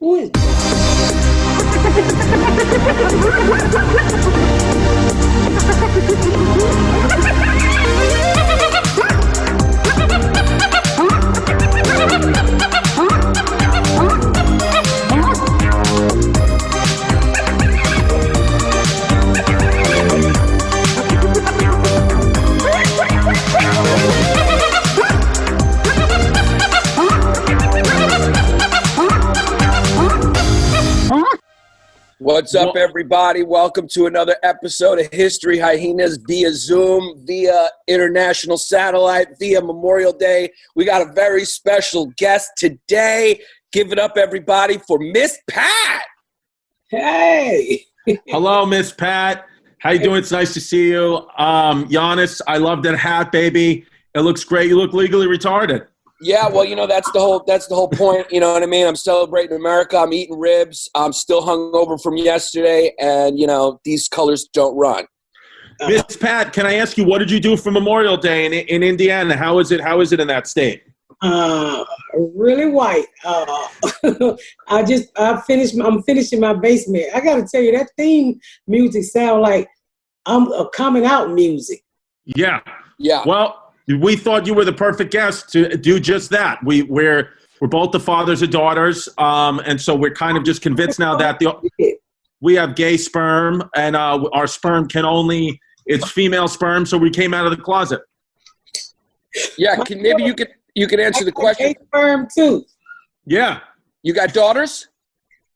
Who is What's up, everybody? Welcome to another episode of History Hyenas via Zoom, via international satellite, via Memorial Day. We got a very special guest today. Give it up, everybody, for Miss Pat. Hey. Hello, Miss Pat. How you doing? It's nice to see you. Hyenas, I love that hat, baby. It looks great. You look legally retarded. Yeah, well, you know, that's the whole point. You know what I mean? I'm celebrating America. I'm eating ribs. I'm still hungover from yesterday, and you know, these colors don't run. Miss Pat, can I ask you, what did you do for Memorial Day in Indiana? How is it in that state? Really white. I'm finishing my basement. I got to tell you, that theme music sound like I'm a coming out music. Yeah. Yeah. Well, we thought you were the perfect guest to do just that. We're both the fathers of daughters, and so we're kind of just convinced now that we have gay sperm, and our sperm it's female sperm, so we came out of the closet. Yeah, maybe you can answer the question. Gay sperm too. Yeah. You got daughters?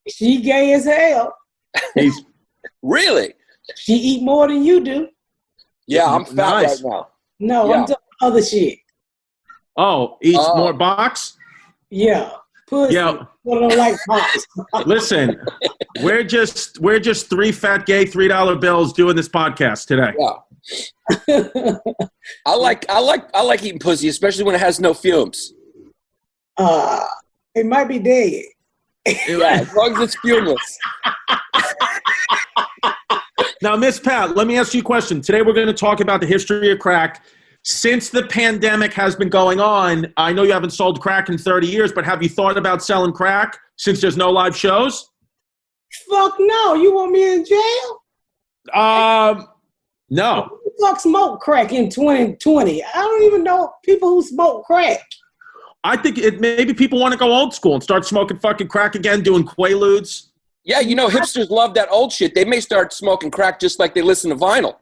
She gay as hell. Really? She eat more than you do. Yeah, I'm fat right now. No, yeah. I'm doing other shit. Oh, eats more box? Yeah. Pussy. Yeah. I don't like box. Listen, we're just three fat gay $3 bills doing this podcast today. Yeah. I like eating pussy, especially when it has no fumes. It might be dead. Yeah, as long as it's fumeless. Now, Miss Pat, let me ask you a question. Today we're going to talk about the history of crack. Since the pandemic has been going on, I know you haven't sold crack in 30 years, but have you thought about selling crack since there's no live shows? Fuck no. You want me in jail? No. Who the fuck smoke crack in 2020? I don't even know people who smoke crack. I think maybe people want to go old school and start smoking fucking crack again, doing Quaaludes. Yeah, you know, hipsters love that old shit. They may start smoking crack just like they listen to vinyl.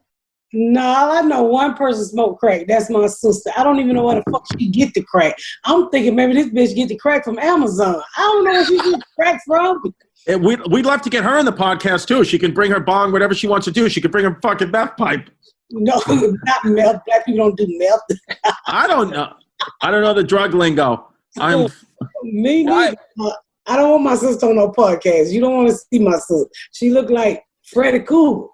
No, I know one person smoke crack. That's my sister. I don't even know where the fuck she get the crack. I'm thinking maybe this bitch get the crack from Amazon. I don't know where she get the crack from. And we'd love to get her in the podcast, too. She can bring her bong, whatever she wants to do. She can bring her fucking meth pipe. No, not meth. Black people don't do meth. I don't know. I don't know the drug lingo. Me neither. I don't want my sister on no podcast. You don't want to see my sister. She look like Freddy Krueger.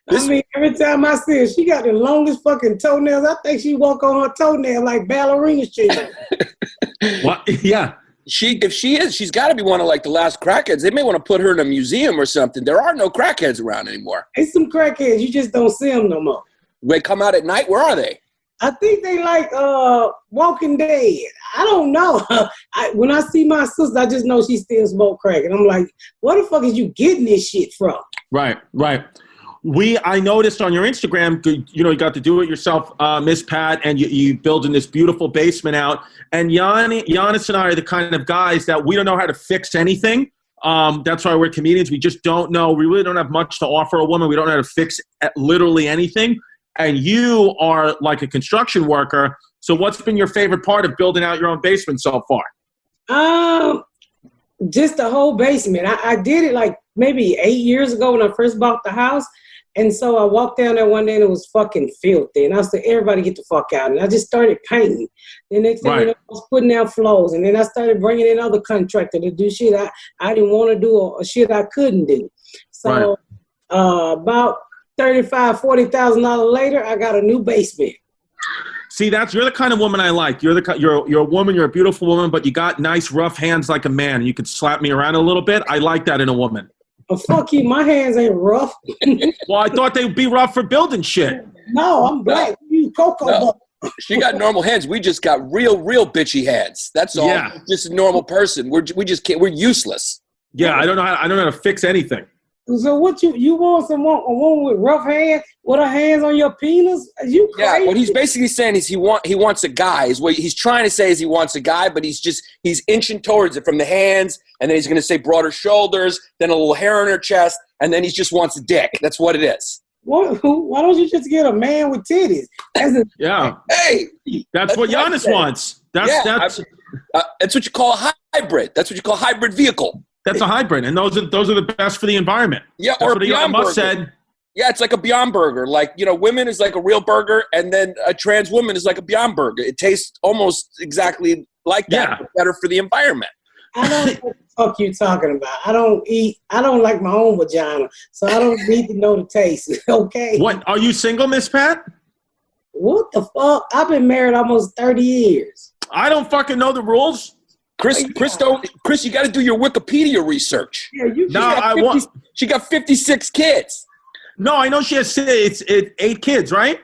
I mean, every time I see her, she got the longest fucking toenails. I think she walk on her toenail like ballerina shit. What? Yeah. If she is, she's got to be one of like the last crackheads. They may want to put her in a museum or something. There are no crackheads around anymore. There's some crackheads. You just don't see them no more. They come out at night. Where are they? I think they like Walking Dead. I don't know. When I see my sister, I just know she still smoke crack. And I'm like, where the fuck is you getting this shit from? Right. I noticed on your Instagram, you got to do it yourself, Miss Pat, and you building this beautiful basement out. And Hyenas and I are the kind of guys that we don't know how to fix anything. That's why we're comedians. We just don't know. We really don't have much to offer a woman. We don't know how to fix literally anything. And you are like a construction worker. So what's been your favorite part of building out your own basement so far? Just the whole basement. I did it like maybe 8 years ago when I first bought the house. And so I walked down there one day and it was fucking filthy. And I said, everybody get the fuck out. And I just started painting. The next thing you know, I was putting down floors. And then I started bringing in other contractors to do shit I didn't want to do or shit I couldn't do. So about $35,000, $40,000 later, I got a new basement. See, you're the kind of woman I like. You're a woman. You're a beautiful woman, but you got nice, rough hands like a man. You could slap me around a little bit. I like that in a woman. Oh, fuck you. My hands ain't rough. Well, I thought they'd be rough for building shit. No, I'm black. You cocoa butter. She got normal hands. We just got real bitchy hands. That's all. Yeah. Just a normal person. We just can't. We're useless. Yeah, I don't know how to fix anything. So what you want a woman with rough hands with her hands on your penis? Are you crazy? Yeah, what he's basically saying is he wants a guy. Is what he's trying to say is he wants a guy, but he's inching towards it from the hands, and then he's going to say broader shoulders, then a little hair on her chest, and then he just wants a dick. That's what it is. Why don't you just get a man with titties? Yeah. Hey, that's what Hyenas wants. That's what you call a hybrid. That's what you call a hybrid vehicle. That's a hybrid, and those are the best for the environment. Yeah, that's or what Beyond Elon Burger. Musk said. Yeah, it's like a Beyond Burger. Like, women is like a real burger, and then a trans woman is like a Beyond Burger. It tastes almost exactly like that, but better for the environment. I don't know what the fuck you talking about. I don't like my own vagina, so I don't need to know the taste, okay? What, are you single, Miss Pat? What the fuck? I've been married almost 30 years. I don't fucking know the rules. Chris, you got to do your Wikipedia research. Yeah, she got 56 kids. No, I know she has 8 kids, right?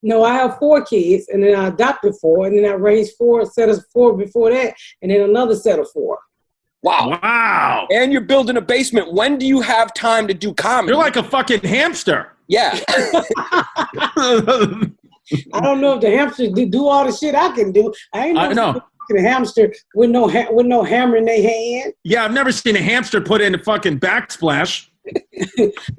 No, I have 4 kids, and then I adopted 4, and then I raised 4, set of 4 before that, and then another set of 4. Wow. And you're building a basement. When do you have time to do comedy? You're like a fucking hamster. Yeah. I don't know if the hamsters do all the shit I can do. I know. A hamster with no hammer in their hand. Yeah, I've never seen a hamster put in a fucking backsplash.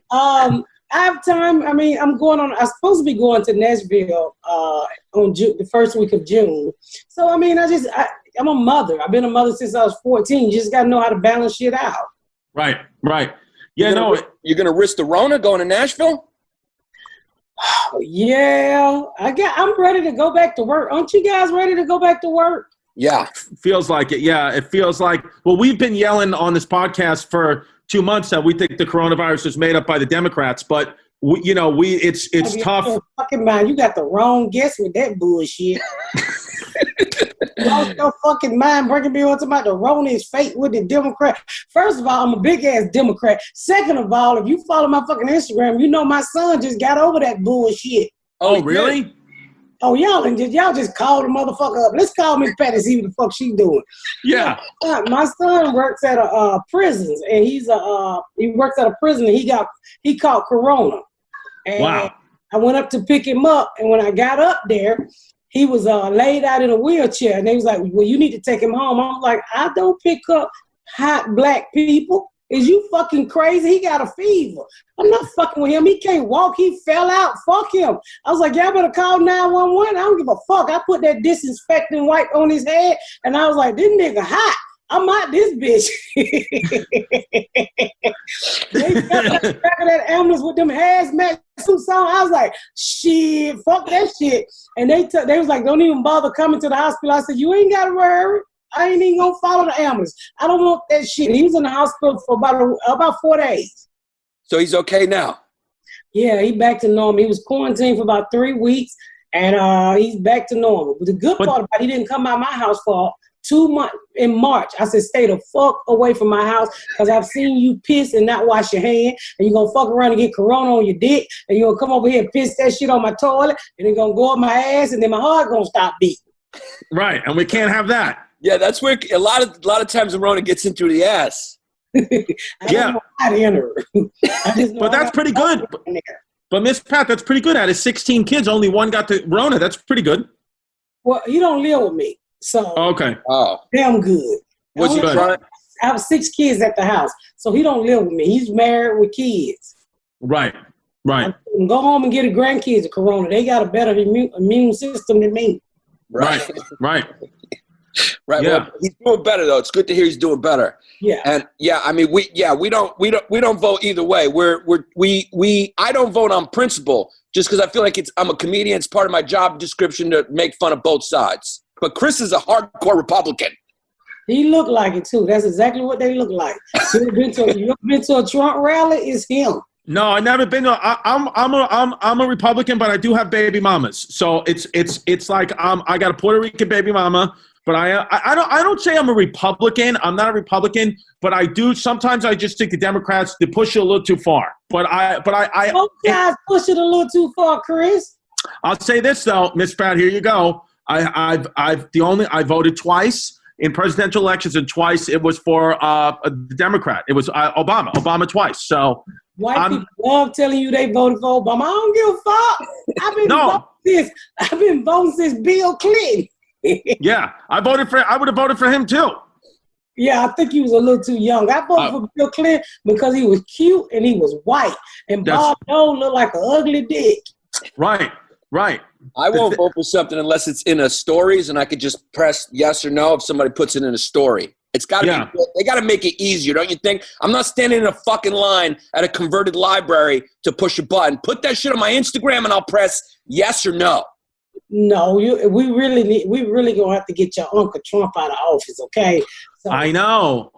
I have time. I mean, I'm supposed to be going to Nashville on the first week of June. So, I mean, I'm a mother. I've been a mother since I was 14. You just got to know how to balance shit out. Right. Yeah, you're going to risk the Rona going to Nashville? Yeah. I'm ready to go back to work. Aren't you guys ready to go back to work? Yeah. Feels like it. Yeah, it feels like, well, we've been yelling on this podcast for 2 months that we think the coronavirus is made up by the Democrats, but it's tough. Fucking mind, you got the wrong guess with that bullshit. You lost your fucking mind bringing me on to about the Rona is fake with the Democrat. First of all, I'm a big ass Democrat. Second of all, if you follow my fucking Instagram, you know my son just got over that bullshit. Oh, really? Oh, y'all just call the motherfucker up. Let's call Miss Patty, see what the fuck she doing. Yeah. My son works at a prisons, and he works at a prison, and he caught corona. And wow. I went up to pick him up, and when I got up there, he was laid out in a wheelchair, and they was like, well, you need to take him home. I'm like, I don't pick up hot black people. Is you fucking crazy? He got a fever. I'm not fucking with him. He can't walk. He fell out. Fuck him. I was like, y'all better call 911. I don't give a fuck. I put that disinfectant wipe on his head, and I was like, this nigga hot. I'm out this bitch. They got the back of that ambulance with them hazmat suits on. I was like, shit, fuck that shit. And they was like, don't even bother coming to the hospital. I said, you ain't got to worry. I ain't even gonna follow the ambulance. I don't want that shit. He was in the hospital for about 4 days. So he's okay now? Yeah, he back to normal. He was quarantined for about 3 weeks, and he's back to normal. But the good part about it, he didn't come out of my house for 2 months in March. I said, stay the fuck away from my house because I've seen you piss and not wash your hand, and you're gonna fuck around and get corona on your dick, and you're gonna come over here and piss that shit on my toilet, and it's gonna go up my ass, and then my heart gonna stop beating. Right, and we can't have that. Yeah, that's where a lot of times the Rona gets into the ass. Yeah, but that's pretty good. But Miss Pat, that's pretty good. Out of 16 kids, only 1 got the Rona. That's pretty good. Well, he don't live with me, so okay. Oh, damn good. Was he trying? I have 6 kids at the house, so he don't live with me. He's married with kids. Right. Go home and get a grandkids of corona. They got a better immune system than me. Right. Yeah. Well, he's doing better though. It's good to hear he's doing better. Yeah. And yeah, I mean, we don't vote either way. I don't vote on principle just because I feel like I'm a comedian. It's part of my job description to make fun of both sides. But Chris is a hardcore Republican. He looked like it too. That's exactly what they look like. You ever been to a Trump rally? It's him. No, I never been to. I'm a Republican, but I do have baby mamas. So it's like I got a Puerto Rican baby mama. But I don't say I'm a Republican. I'm not a Republican, but I do. Sometimes I just think the Democrats, they push it a little too far. But I both guys push it a little too far, Chris. I'll say this though, Miss Pat. Here you go. I voted twice in presidential elections, and twice it was for a Democrat. It was Obama twice. So white people love telling you they voted for Obama. I don't give a fuck. I've been voting since Bill Clinton. Yeah, I would have voted for him too. Yeah, I think he was a little too young. I voted for Bill Clinton because he was cute and he was white, and Bob Dole looked like an ugly dick. Right. I won't vote for something unless it's in a stories, and I could just press yes or no if somebody puts it in a story. It's got to be. They got to make it easier, don't you think? I'm not standing in a fucking line at a converted library to push a button. Put that shit on my Instagram, and I'll press yes or no. No, we really gonna have to get your Uncle Trump out of office, okay? So, I know.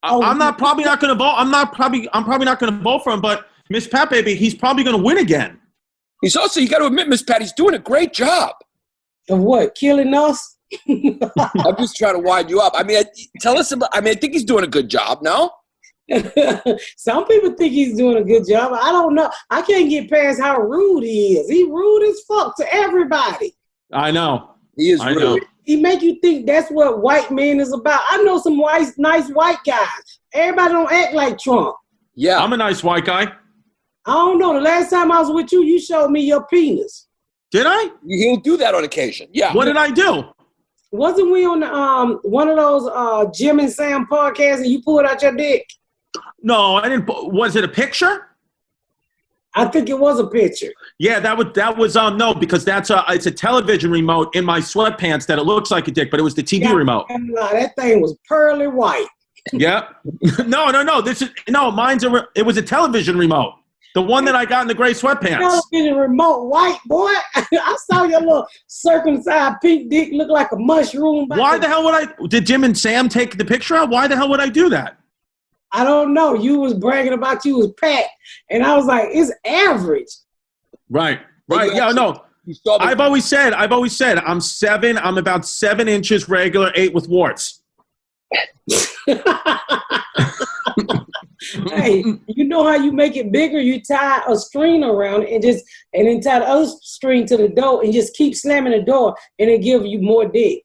I'm probably not going to vote. I'm probably not going to vote for him. But Miss Pat, baby, he's probably going to win again. He's also, you got to admit, Miss Pat, he's doing a great job. Of what? Killing us? I'm just trying to wind you up. I mean, tell us about. I mean, I think he's doing a good job. No. Some people think he's doing a good job. I don't know. I can't get past how rude he is. He rude as fuck to everybody. I know. He is rude. Know. He make you think that's what white man is about. I know some nice white guys. Everybody don't act like Trump. Yeah. I'm a nice white guy. I don't know. The last time I was with you, you showed me your penis. Did I? He'll do that on occasion. Yeah. What did I do? Wasn't we on the, one of those Jim and Sam podcasts and you pulled out your dick? No, I didn't. Was it a picture? I think it was a picture. Yeah, that was no, because it's a television remote in my sweatpants that it looks like a dick, but it was the TV remote. That thing was pearly white. Yeah. No. It was a television remote. The one that I got in the gray sweatpants. Television remote white, boy. I saw your little circumcised pink dick look like a mushroom. Why the hell would did Jim and Sam take the picture out? Why the hell would I do that? I don't know. You was bragging about you was packed, and I was like, it's average. Right. Yeah, no. I've always said I'm about 7 inches regular, 8 with warts. Hey, you know how you make it bigger? You tie a string around it and then tie the other string to the door and just keep slamming the door, and it give you more dick.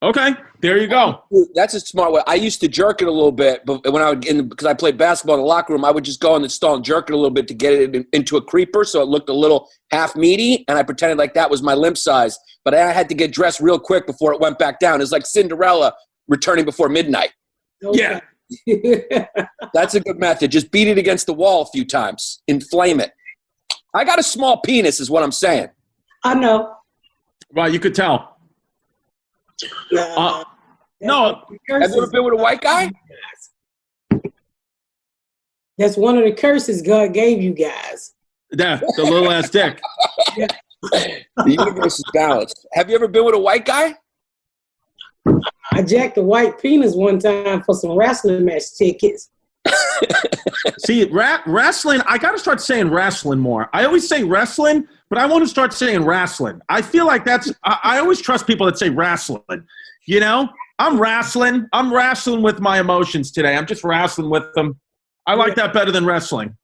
Okay, there you go. That's a smart way. I used to jerk it a little bit, but when I would because I played basketball in the locker room, I would just go in the stall and jerk it a little bit to get it into a creeper, so it looked a little half meaty, and I pretended like that was my limp size. But I had to get dressed real quick before it went back down. It was like Cinderella returning before midnight. Okay. Yeah. That's a good method. Just beat it against the wall a few times. Inflame it. I got a small penis is what I'm saying. I know. Right, you could tell. No. Have you ever been with a white guy? That's one of the curses God gave you guys. Yeah, the little ass dick. Yeah. The universe is balanced. Have you ever been with a white guy? I jacked a white penis one time for some wrestling match tickets. See, wrestling, I got to start saying wrestling more. I always say wrestling, but I want to start saying wrestling. I feel like I always trust people that say wrestling. You know, I'm wrestling with my emotions today. I'm just wrestling with them. I like that better than wrestling.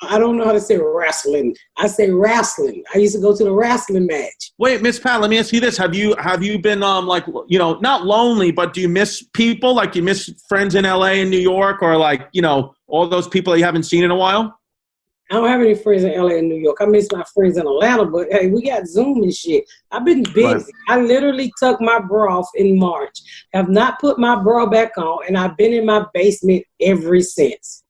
I don't know how to say wrestling. I say wrestling. I used to go to the wrestling match. Wait, Miss Pat, let me ask you this. Have you been like, you know, not lonely, but do you miss people? Like you miss friends in LA and New York, or like, you know, all those people that you haven't seen in a while? I don't have any friends in LA and New York. I miss my friends in Atlanta, but hey, we got Zoom and shit. I've been busy. Right. I literally took my bra off in March. Have not put my bra back on, and I've been in my basement ever since.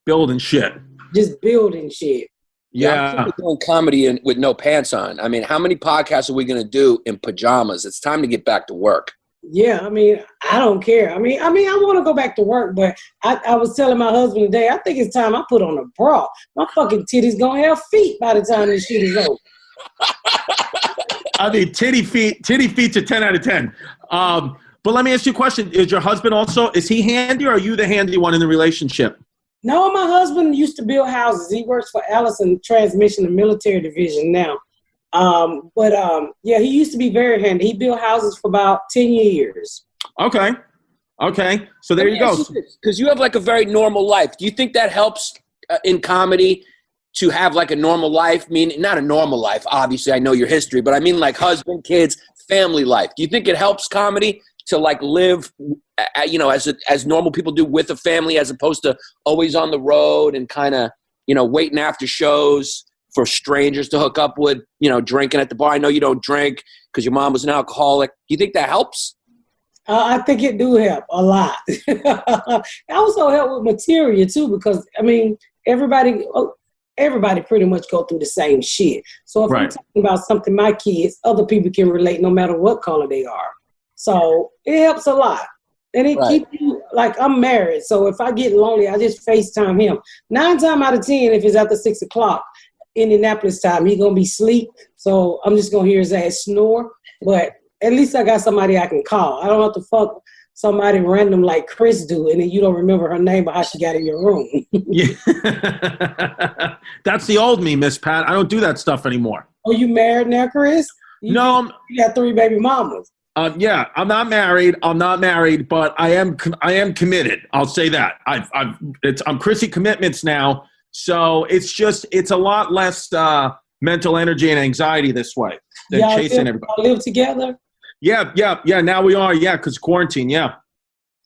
Building shit. Just building shit. Yeah. I'm doing comedy with no pants on. I mean, how many podcasts are we going to do in pajamas? It's time to get back to work. Yeah, I mean, I don't care. I mean, I want to go back to work, but I was telling my husband today, I think it's time I put on a bra. My fucking titties going to have feet by the time this shit is over. I mean, titty feet's a 10 out of 10. But let me ask you a question. Is your husband also, is he handy, or are you the handy one in the relationship? No, my husband used to build houses. He works for Allison Transmission, the military division now. Yeah, he used to be very handy. He built houses for about 10 years. Okay. So there you go. Because you have like a very normal life. Do you think that helps in comedy? to have like a normal life? Meaning, not a normal life, obviously, I know your history, but I mean like husband, kids, family life. Do you think it helps comedy to like live, you know, as normal people do with a family, as opposed to always on the road and kind of, you know, waiting after shows for strangers to hook up with, you know, drinking at the bar? I know you don't drink because your mom was an alcoholic. Do you think that helps? I think it do help a lot. It also help with material too, because I mean, everybody pretty much go through the same shit. So if I'm talking about something my kids, other people can relate no matter what color they are. So it helps a lot. And it keeps you, like, I'm married, so if I get lonely, I just FaceTime him. 9 times out of 10, if it's after 6 o'clock, Indianapolis time, he gonna be asleep. So I'm just gonna hear his ass snore. But at least I got somebody I can call. I don't have to fuck somebody random like Chris do, and then you don't remember her name but how she got in your room. Yeah. That's the old me, Miss Pat. I don't do that stuff anymore. Oh, you married now, Chris? You got 3 baby mamas. Yeah, I'm not married, but I am committed. I'll say that. I'm Chrissy Commitments now, so it's a lot less mental energy and anxiety this way than chasing everybody. Y'all live together? Yeah. Now we are, because quarantine. Yeah.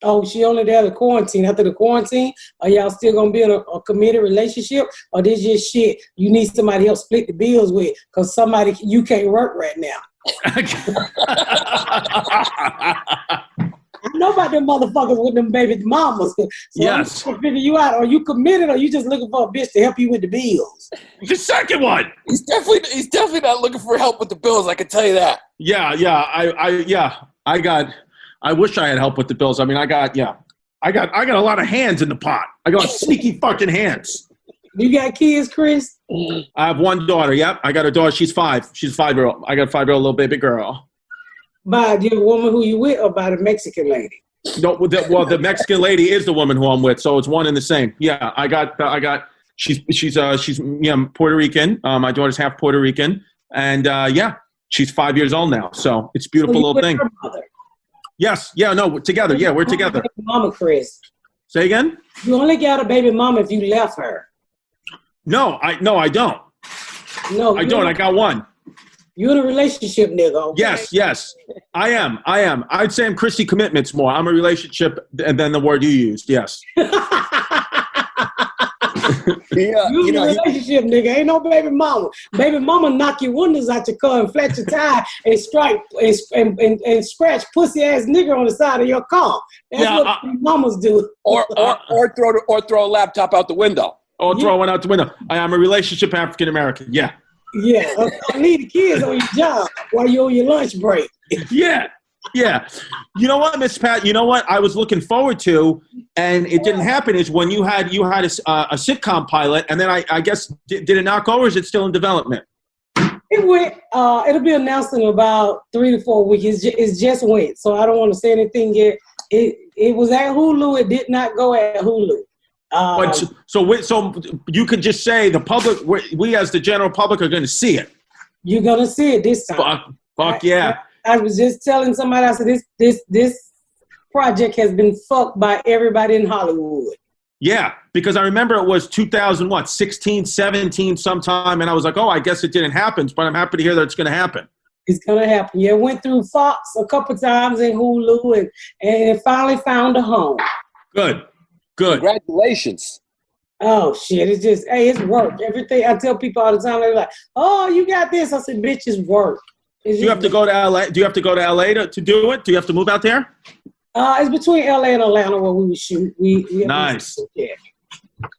Oh, she only there to quarantine. After the quarantine, are y'all still gonna be in a committed relationship, or this just shit you need somebody else split the bills with because you can't work right now? I know about them motherfuckers with them baby mamas. So yes. I'm figure you out. Are you committed, or you just looking for a bitch to help you with the bills? The second one. He's definitely not looking for help with the bills. I can tell you that. Yeah. I wish I had help with the bills. I mean, I got a lot of hands in the pot. I got sneaky fucking hands. You got kids, Chris? I have one daughter. Yep. I got a daughter. She's 5. She's a 5-year-old. I got a 5-year-old little baby girl. By the woman who you with, or by the Mexican lady? No, the Mexican lady is the woman who I'm with, so it's one and the same. Yeah, she's Puerto Rican. My daughter's half Puerto Rican, and she's 5 years old now. So it's a beautiful little thing. Her mother? Yes, no, together. Yeah, we're together. Mama, Chris. Say again? You only got a baby mama if you left her. No, I don't. No, I don't. I got one. You in a relationship, nigga. Okay? Yes. I am. I'd say I'm Christy Commitments more. I'm a relationship, and then the word you used. Yes. You in a relationship, nigga. Ain't no baby mama. Baby mama knock your windows out your car and flat your tire and strike and scratch pussy ass nigga on the side of your car. That's what mamas do. Or throw a laptop out the window. Or throw one out the window. I am a relationship African American. Yeah. Yeah. Leave the kids on your job while you're on your lunch break. Yeah. You know what, Miss Pat? You know what I was looking forward to, and it didn't happen, is when you had a sitcom pilot, and then I guess did it knock over? Or is it still in development? It went. It'll be announced in about 3 to 4 weeks. It just went, so I don't want to say anything yet. It was at Hulu. It did not go at Hulu. But so you could just say the public, we as the general public are going to see it. You're going to see it this time. Fuck yeah. I was just telling somebody, I said, this project has been fucked by everybody in Hollywood. Yeah, because I remember it was 2016, 17 sometime, and I was like, oh, I guess it didn't happen, but I'm happy to hear that it's going to happen. It's going to happen. Yeah, it went through Fox a couple times in Hulu, and it finally found a home. Good. Congratulations. Oh, shit. It's just, it's work. Everything. I tell people all the time, they're like, oh, you got this. I said, bitch, it's work. Do you have to go to LA? Do you have to go to LA to do it? Do you have to move out there? It's between LA and Atlanta where we would shoot. Nice.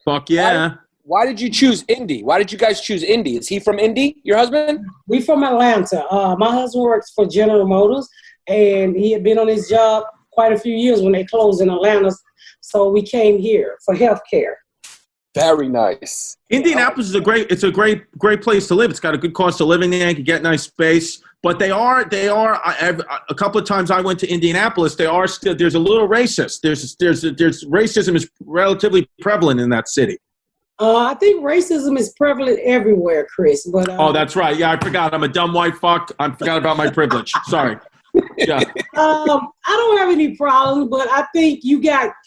Fuck yeah. Why did you choose Indy? Why did you guys choose Indy? Is he from Indy, your husband? We from Atlanta. My husband works for General Motors, and he had been on his job quite a few years when they closed in Atlanta. So we came here for healthcare. Very nice. Indianapolis is a great place to live. It's got a good cost of living there. You can get nice space. But they are. A couple of times I went to Indianapolis. There's a little racist. There's racism is relatively prevalent in that city. I think racism is prevalent everywhere, Chris. But oh, that's right. Yeah, I forgot. I'm a dumb white fuck. I forgot about my privilege. Sorry. Yeah. I don't have any problems, but I think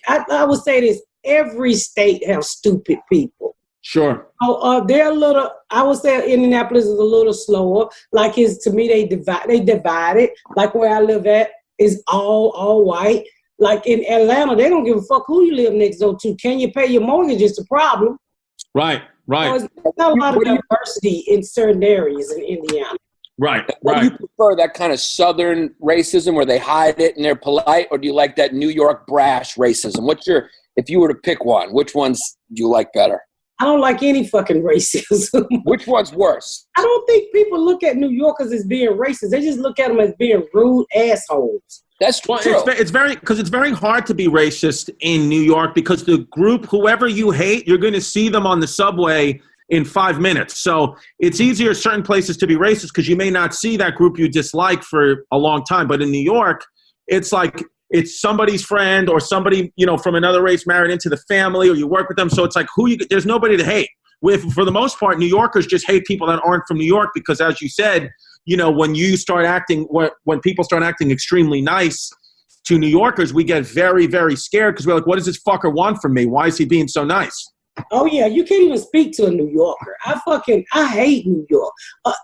I would say this: every state has stupid people. Sure. Oh, they're a little. I would say Indianapolis is a little slower. Like to me, they divide it. Like where I live at is all white. Like in Atlanta, they don't give a fuck who you live next door to. Can you pay your mortgage is the problem. Right. So it's not a lot of diversity in certain areas in Indiana. Right. Do you prefer that kind of Southern racism where they hide it and they're polite, or do you like that New York brash racism? If you were to pick one, which ones do you like better? I don't like any fucking racism. Which one's worse? I don't think people look at New Yorkers as being racist. They just look at them as being rude assholes. That's true. It's very hard to be racist in New York because the group, whoever you hate, you're going to see them on the subway in 5 minutes. So it's easier certain places to be racist because you may not see that group you dislike for a long time. But in New York, it's like it's somebody's friend or somebody, from another race married into the family, or you work with them. So it's like there's nobody to hate. For the most part, New Yorkers just hate people that aren't from New York because, as you said, when people start acting extremely nice to New Yorkers, we get very, very scared because we're like, what does this fucker want from me? Why is he being so nice? Oh yeah, you can't even speak to a New Yorker. I hate New York.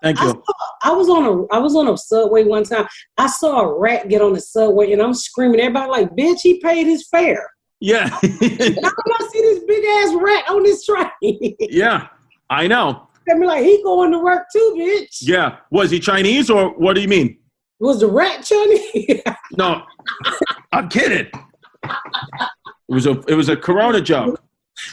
Thank you. I was on a subway one time. I saw a rat get on the subway, and I'm screaming. Everybody like, bitch, he paid his fare. Yeah. Now I see this big ass rat on this train. Yeah, I know. I mean, like, he going to work too, bitch. Yeah. Was he Chinese, or what do you mean? Was the rat Chinese? No, I'm kidding. It was a Corona joke.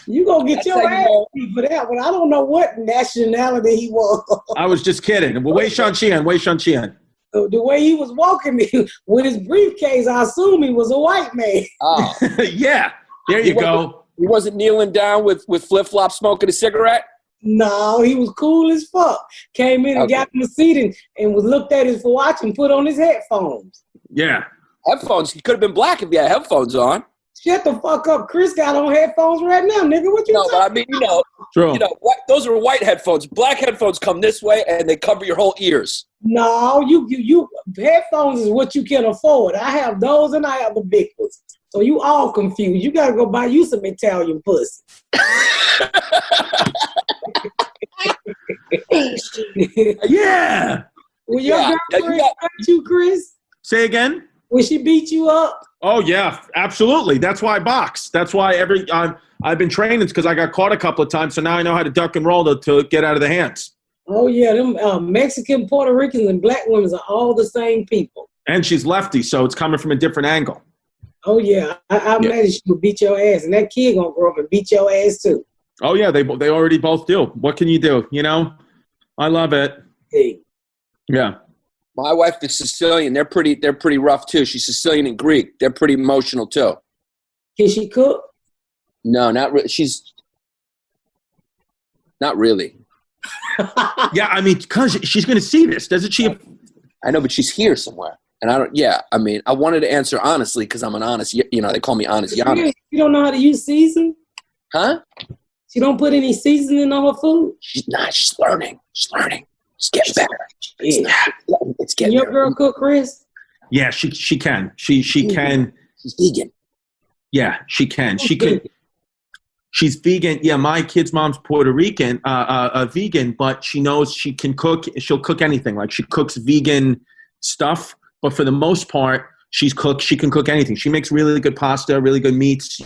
You gonna get your ass beat for that one. I don't know what nationality he was. I was just kidding. Wei Shanqian. The way he was walking with his briefcase, I assume he was a white man. Oh. Yeah, there you go. He wasn't kneeling down with flip-flops smoking a cigarette? No, he was cool as fuck. Came in and got him a seat and was looked at his watch and put on his headphones. Yeah. Headphones. He could have been black if he had headphones on. Shut the fuck up. Chris got on headphones right now, nigga. What you talking but I mean, True. Those are white headphones. Black headphones come this way and they cover your whole ears. No, you headphones is what you can afford. I have those and I have the big ones. So you all confused. You gotta go buy you some Italian pussy. Yeah. Will your girlfriend hurt you, Chris? Say again? Will she beat you up? Oh yeah, absolutely. That's why I box. That's why I've been training because I got caught a couple of times, so now I know how to duck and roll to get out of the hands. Oh yeah, them Mexican, Puerto Ricans, and black women are all the same people. And she's lefty, so it's coming from a different angle. Oh yeah, I imagine she would beat your ass, and that kid gonna grow up and beat your ass too. Oh yeah, they already both do. What can you do? I love it. Hey. Yeah. My wife is Sicilian. They're pretty rough too. She's Sicilian and Greek. They're pretty emotional too. Can she cook? No, not really. She's not really. Yeah, I mean, because she's going to see this, doesn't she? I know, but she's here somewhere. And I don't. Yeah, I mean, I wanted to answer honestly because I'm an honest. They call me Honest Giannis. You don't know how to use season? Huh? She don't put any seasoning on her food? She's not. She's learning. She's getting better. It's getting. Can your girl cook, Chris? Yeah, she can. She can. She's vegan. Yeah, she can. She can. She's vegan. Yeah, my kid's mom's Puerto Rican, vegan, but she knows she can cook. She'll cook anything. Like she cooks vegan stuff, but for the most part, she can cook anything. She makes really good pasta, really good meats.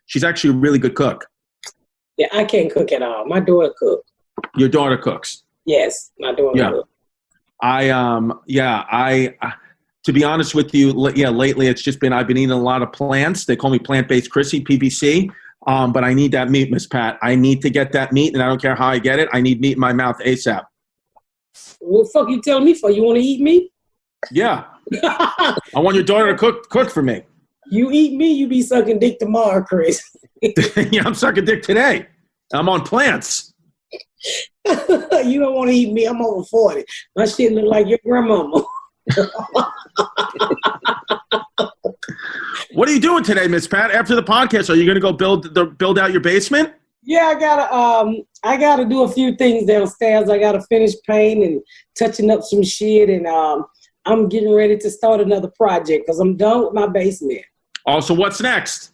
She's actually a really good cook. Yeah, I can't cook at all. My daughter cooks. Your daughter cooks. Yes, my daughter cooks. To be honest with you, lately it's just been I've been eating a lot of plants. They call me plant-based Chrissy, PBC. But I need that meat, Miss Pat. I need to get that meat, and I don't care how I get it. I need meat in my mouth ASAP. What the fuck you telling me for? You want to eat meat? Yeah. I want your daughter to cook for me. You eat me, you be sucking dick tomorrow, Chris. Yeah, I'm sucking dick today. I'm on plants. You don't want to eat me. I'm over 40. My shit look like your grandmama. What are you doing today, Miss Pat? After the podcast, are you going to go build out your basement? Yeah, I gotta do a few things downstairs. I gotta finish painting and touching up some shit, and I'm getting ready to start another project because I'm done with my basement. Oh, so what's next?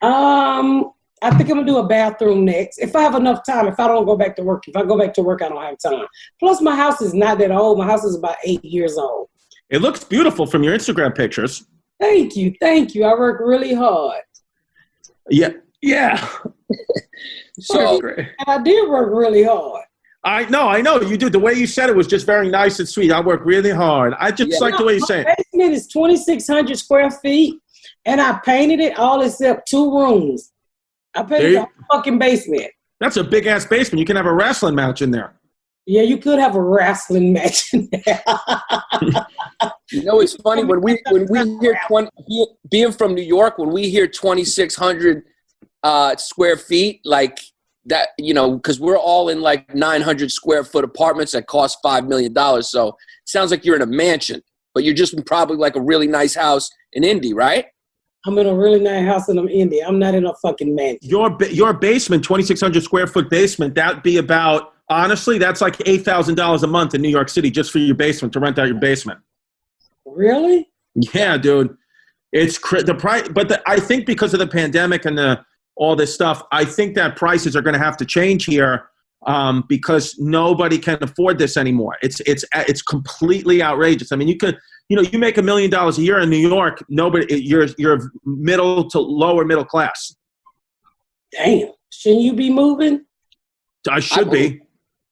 I I think I'm gonna do a bathroom next. If I have enough time, if I don't go back to work. If I go back to work, I don't have time. Plus, my house is not that old. My house is about 8 years old. It looks beautiful from your Instagram pictures. Thank you. I work really hard. Yeah. So, and I did work really hard. I know you do. The way you said it was just very nice and sweet. I work really hard. I just like the way you say it. My basement is 2,600 square feet, and I painted it all except 2 rooms. I painted the whole fucking basement. That's a big ass basement. You can have a wrestling match in there. Yeah, you could have a wrestling match in there. You know, it's funny when we hear being from New York, when we hear 2,600 square feet, like that, you know, because we're all in like 900 square foot apartments that cost $5 million. So it sounds like you're in a mansion, but you're just in probably like a really nice house in Indy, right? I'm in a really nice house in Indy. I'm not in a fucking mansion. Your basement, 2,600 square foot basement, that'd be about, honestly, that's like $8,000 a month in New York City just for your basement, to rent out your basement. Really? Yeah, dude. It's the price, but I think because of the pandemic and all this stuff, I think that prices are going to have to change here because nobody can afford this anymore. It's completely outrageous. I mean, you make $1 million a year in New York. You're middle to lower middle class. Damn. Shouldn't you be moving? I should be.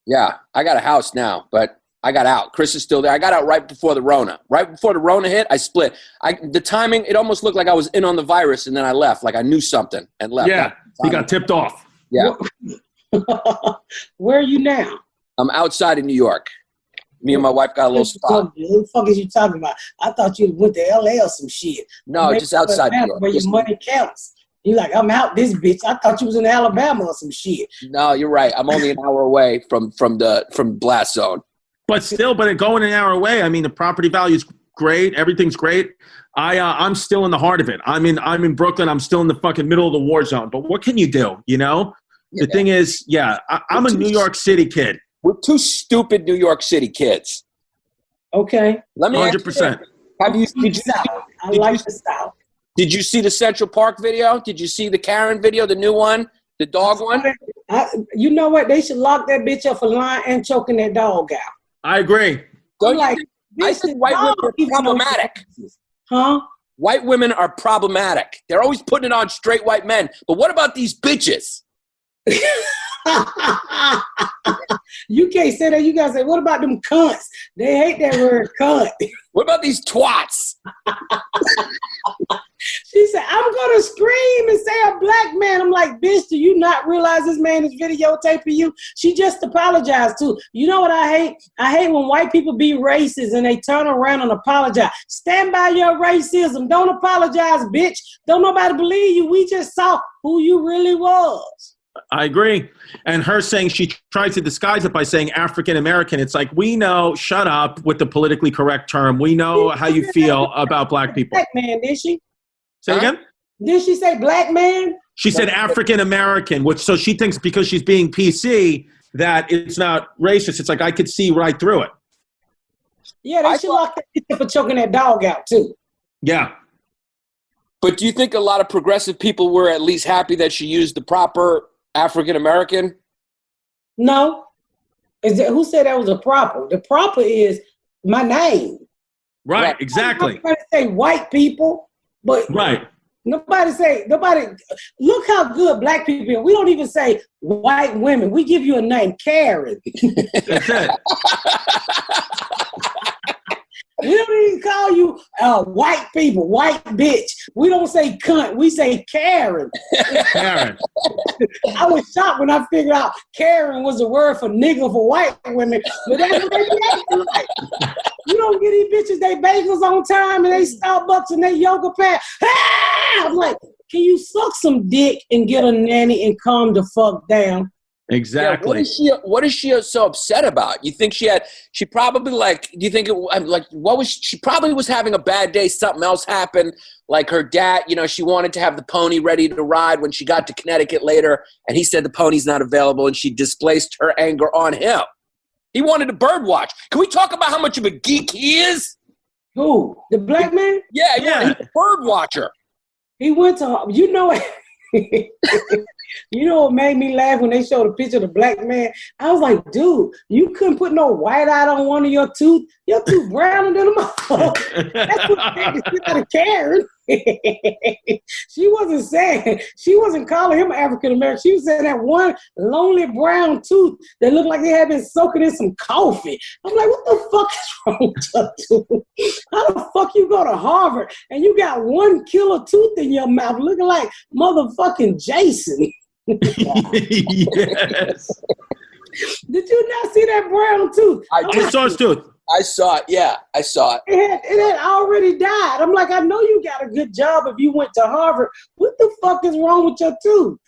Yeah, I got a house now, but I got out. Chris is still there. I got out right before the Rona. Right before the Rona hit, I split. The timing, it almost looked like I was in on the virus, and then I left. Like I knew something and left. Yeah, he got tipped off. Yeah. Where are you now? I'm outside of New York. Me and my wife got a little spot. What the fuck is you talking about? I thought you went to LA or some shit. No, just outside New York. Where your money counts. You like, I'm out this bitch. I thought you was in Alabama or some shit. No, you're right. I'm only an hour away from blast zone. But still, going an hour away, I mean, the property value is great. Everything's great. I'm still in the heart of it. I'm in Brooklyn. I'm still in the fucking middle of the war zone. But what can you do? You know, the thing is, I'm a New York City kid. We're 2 stupid New York City kids. Okay. Let me 100%. I like the South. Did you see the Central Park video? Did you see the Karen video, the new one, the dog one? You know what? They should lock that bitch up for lying and choking that dog out. I agree. I think white women are problematic. Huh? White women are problematic. They're always putting it on straight white men. But what about these bitches? You can't say that. You gotta say, what about them cunts? They hate that word cunt. What about these twats? She said, I'm gonna scream and say a black man. I'm like, bitch, do you not realize this man is videotaping you? She just apologized too. You know what I hate? I hate when white people be racist and they turn around and apologize. Stand by your racism. Don't apologize, bitch. Don't nobody believe you. We just saw who you really was. I agree. And her saying she tries to disguise it by saying African American. It's like, we know, shut up with the politically correct term. We know how you feel about black people. Black man, did she? Say again? Did she say black man? She said African American, which so she thinks because she's being PC that it's not racist. It's like I could see right through it. Yeah, they should lock that bitch up for choking that dog out too. Yeah. But do you think a lot of progressive people were at least happy that she used the proper African American? No. Who said that was a proper? The proper is my name. Right, exactly. I'm trying to say white people, but right. Nobody. Look how good black people are. We don't even say white women. We give you a name, Karen. That's it. We don't even call you white people, white bitch. We don't say cunt. We say Karen. Karen. I was shocked when I figured out Karen was a word for nigga for white women. But that's what they be like. You don't get these bitches they bagels on time and they Starbucks and they yoga pants. Ah! I'm like, can you suck some dick and get a nanny and calm the fuck down? Exactly. Yeah, what is she so upset about? You think she probably she probably was having a bad day. Something else happened. Like her dad, she wanted to have the pony ready to ride when she got to Connecticut later. And he said the pony's not available and she displaced her anger on him. He wanted to bird watch. Can we talk about how much of a geek he is? Who? The black man? Yeah. He's a bird watcher. He went to, You know what made me laugh when they showed a picture of the black man? I was like, dude, you couldn't put no white out on one of your tooth. Your tooth browner than a motherfucker. That's what made the shit out of Karen. She wasn't calling him African American. She was saying that one lonely brown tooth that looked like they had been soaking in some coffee. I'm like, what the fuck is wrong with your tooth? How the fuck you go to Harvard and you got 1 killer tooth in your mouth looking like motherfucking Jason? Yes. Did you not see that brown tooth? I saw his tooth. I saw it. Yeah, I saw it. It had already died. I'm like, I know you got a good job if you went to Harvard. What the fuck is wrong with your tooth?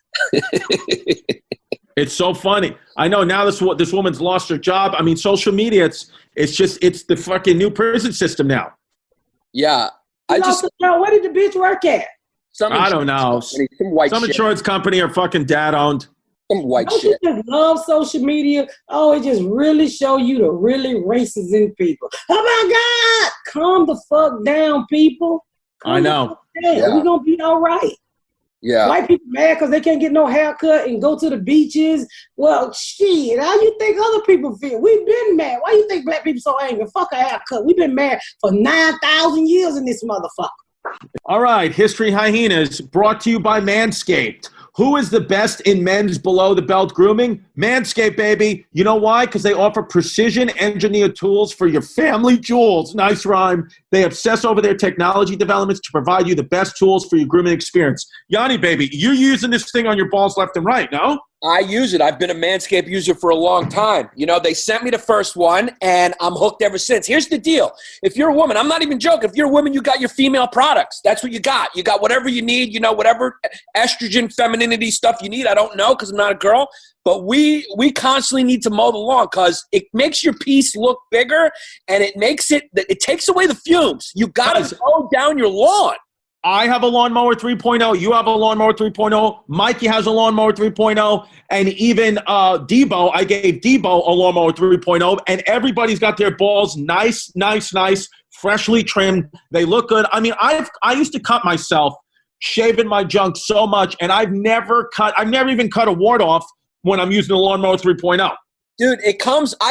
It's so funny. I know now this woman's lost her job. I mean, social media, it's the fucking new prison system now. Yeah. Where did the bitch work at? I don't know. Some insurance company or fucking dad owned. Some white Don't shit. you just love social media? Oh, it just really show you the really racist in people. Oh my God! Calm the fuck down, people. I know. Yeah. We're gonna be all right. Yeah. White people mad because they can't get no haircut and go to the beaches. Well, shit, how you think other people feel? We've been mad. Why you think black people so angry? Fuck a haircut. We've been mad for 9,000 years in this motherfucker. All right, History Hyenas brought to you by Manscaped. Who is the best in men's below-the-belt grooming? Manscaped, baby. You know why? Because they offer precision-engineered tools for your family jewels. Nice rhyme. They obsess over their technology developments to provide you the best tools for your grooming experience. Yanni, baby, you're using this thing on your balls left and right, no? I use it. I've been a Manscaped user for a long time. You know, they sent me the first one, and I'm hooked ever since. Here's the deal. If you're a woman, I'm not even joking. If you're a woman, you got your female products. That's what you got. You got whatever you need, you know, whatever estrogen, femininity stuff you need. I don't know because I'm not a girl. But we constantly need to mow the lawn because it makes your piece look bigger, and it takes away the fumes. You got to mow down your lawn. I have a lawnmower 3.0. You have a lawnmower 3.0. Mikey has a lawnmower 3.0. And even Debo, I gave Debo a lawnmower 3.0. And everybody's got their balls nice, freshly trimmed. They look good. I mean, I used to cut myself, shaving my junk so much, and I've never even cut a wart off when I'm using the lawnmower 3.0. Dude, I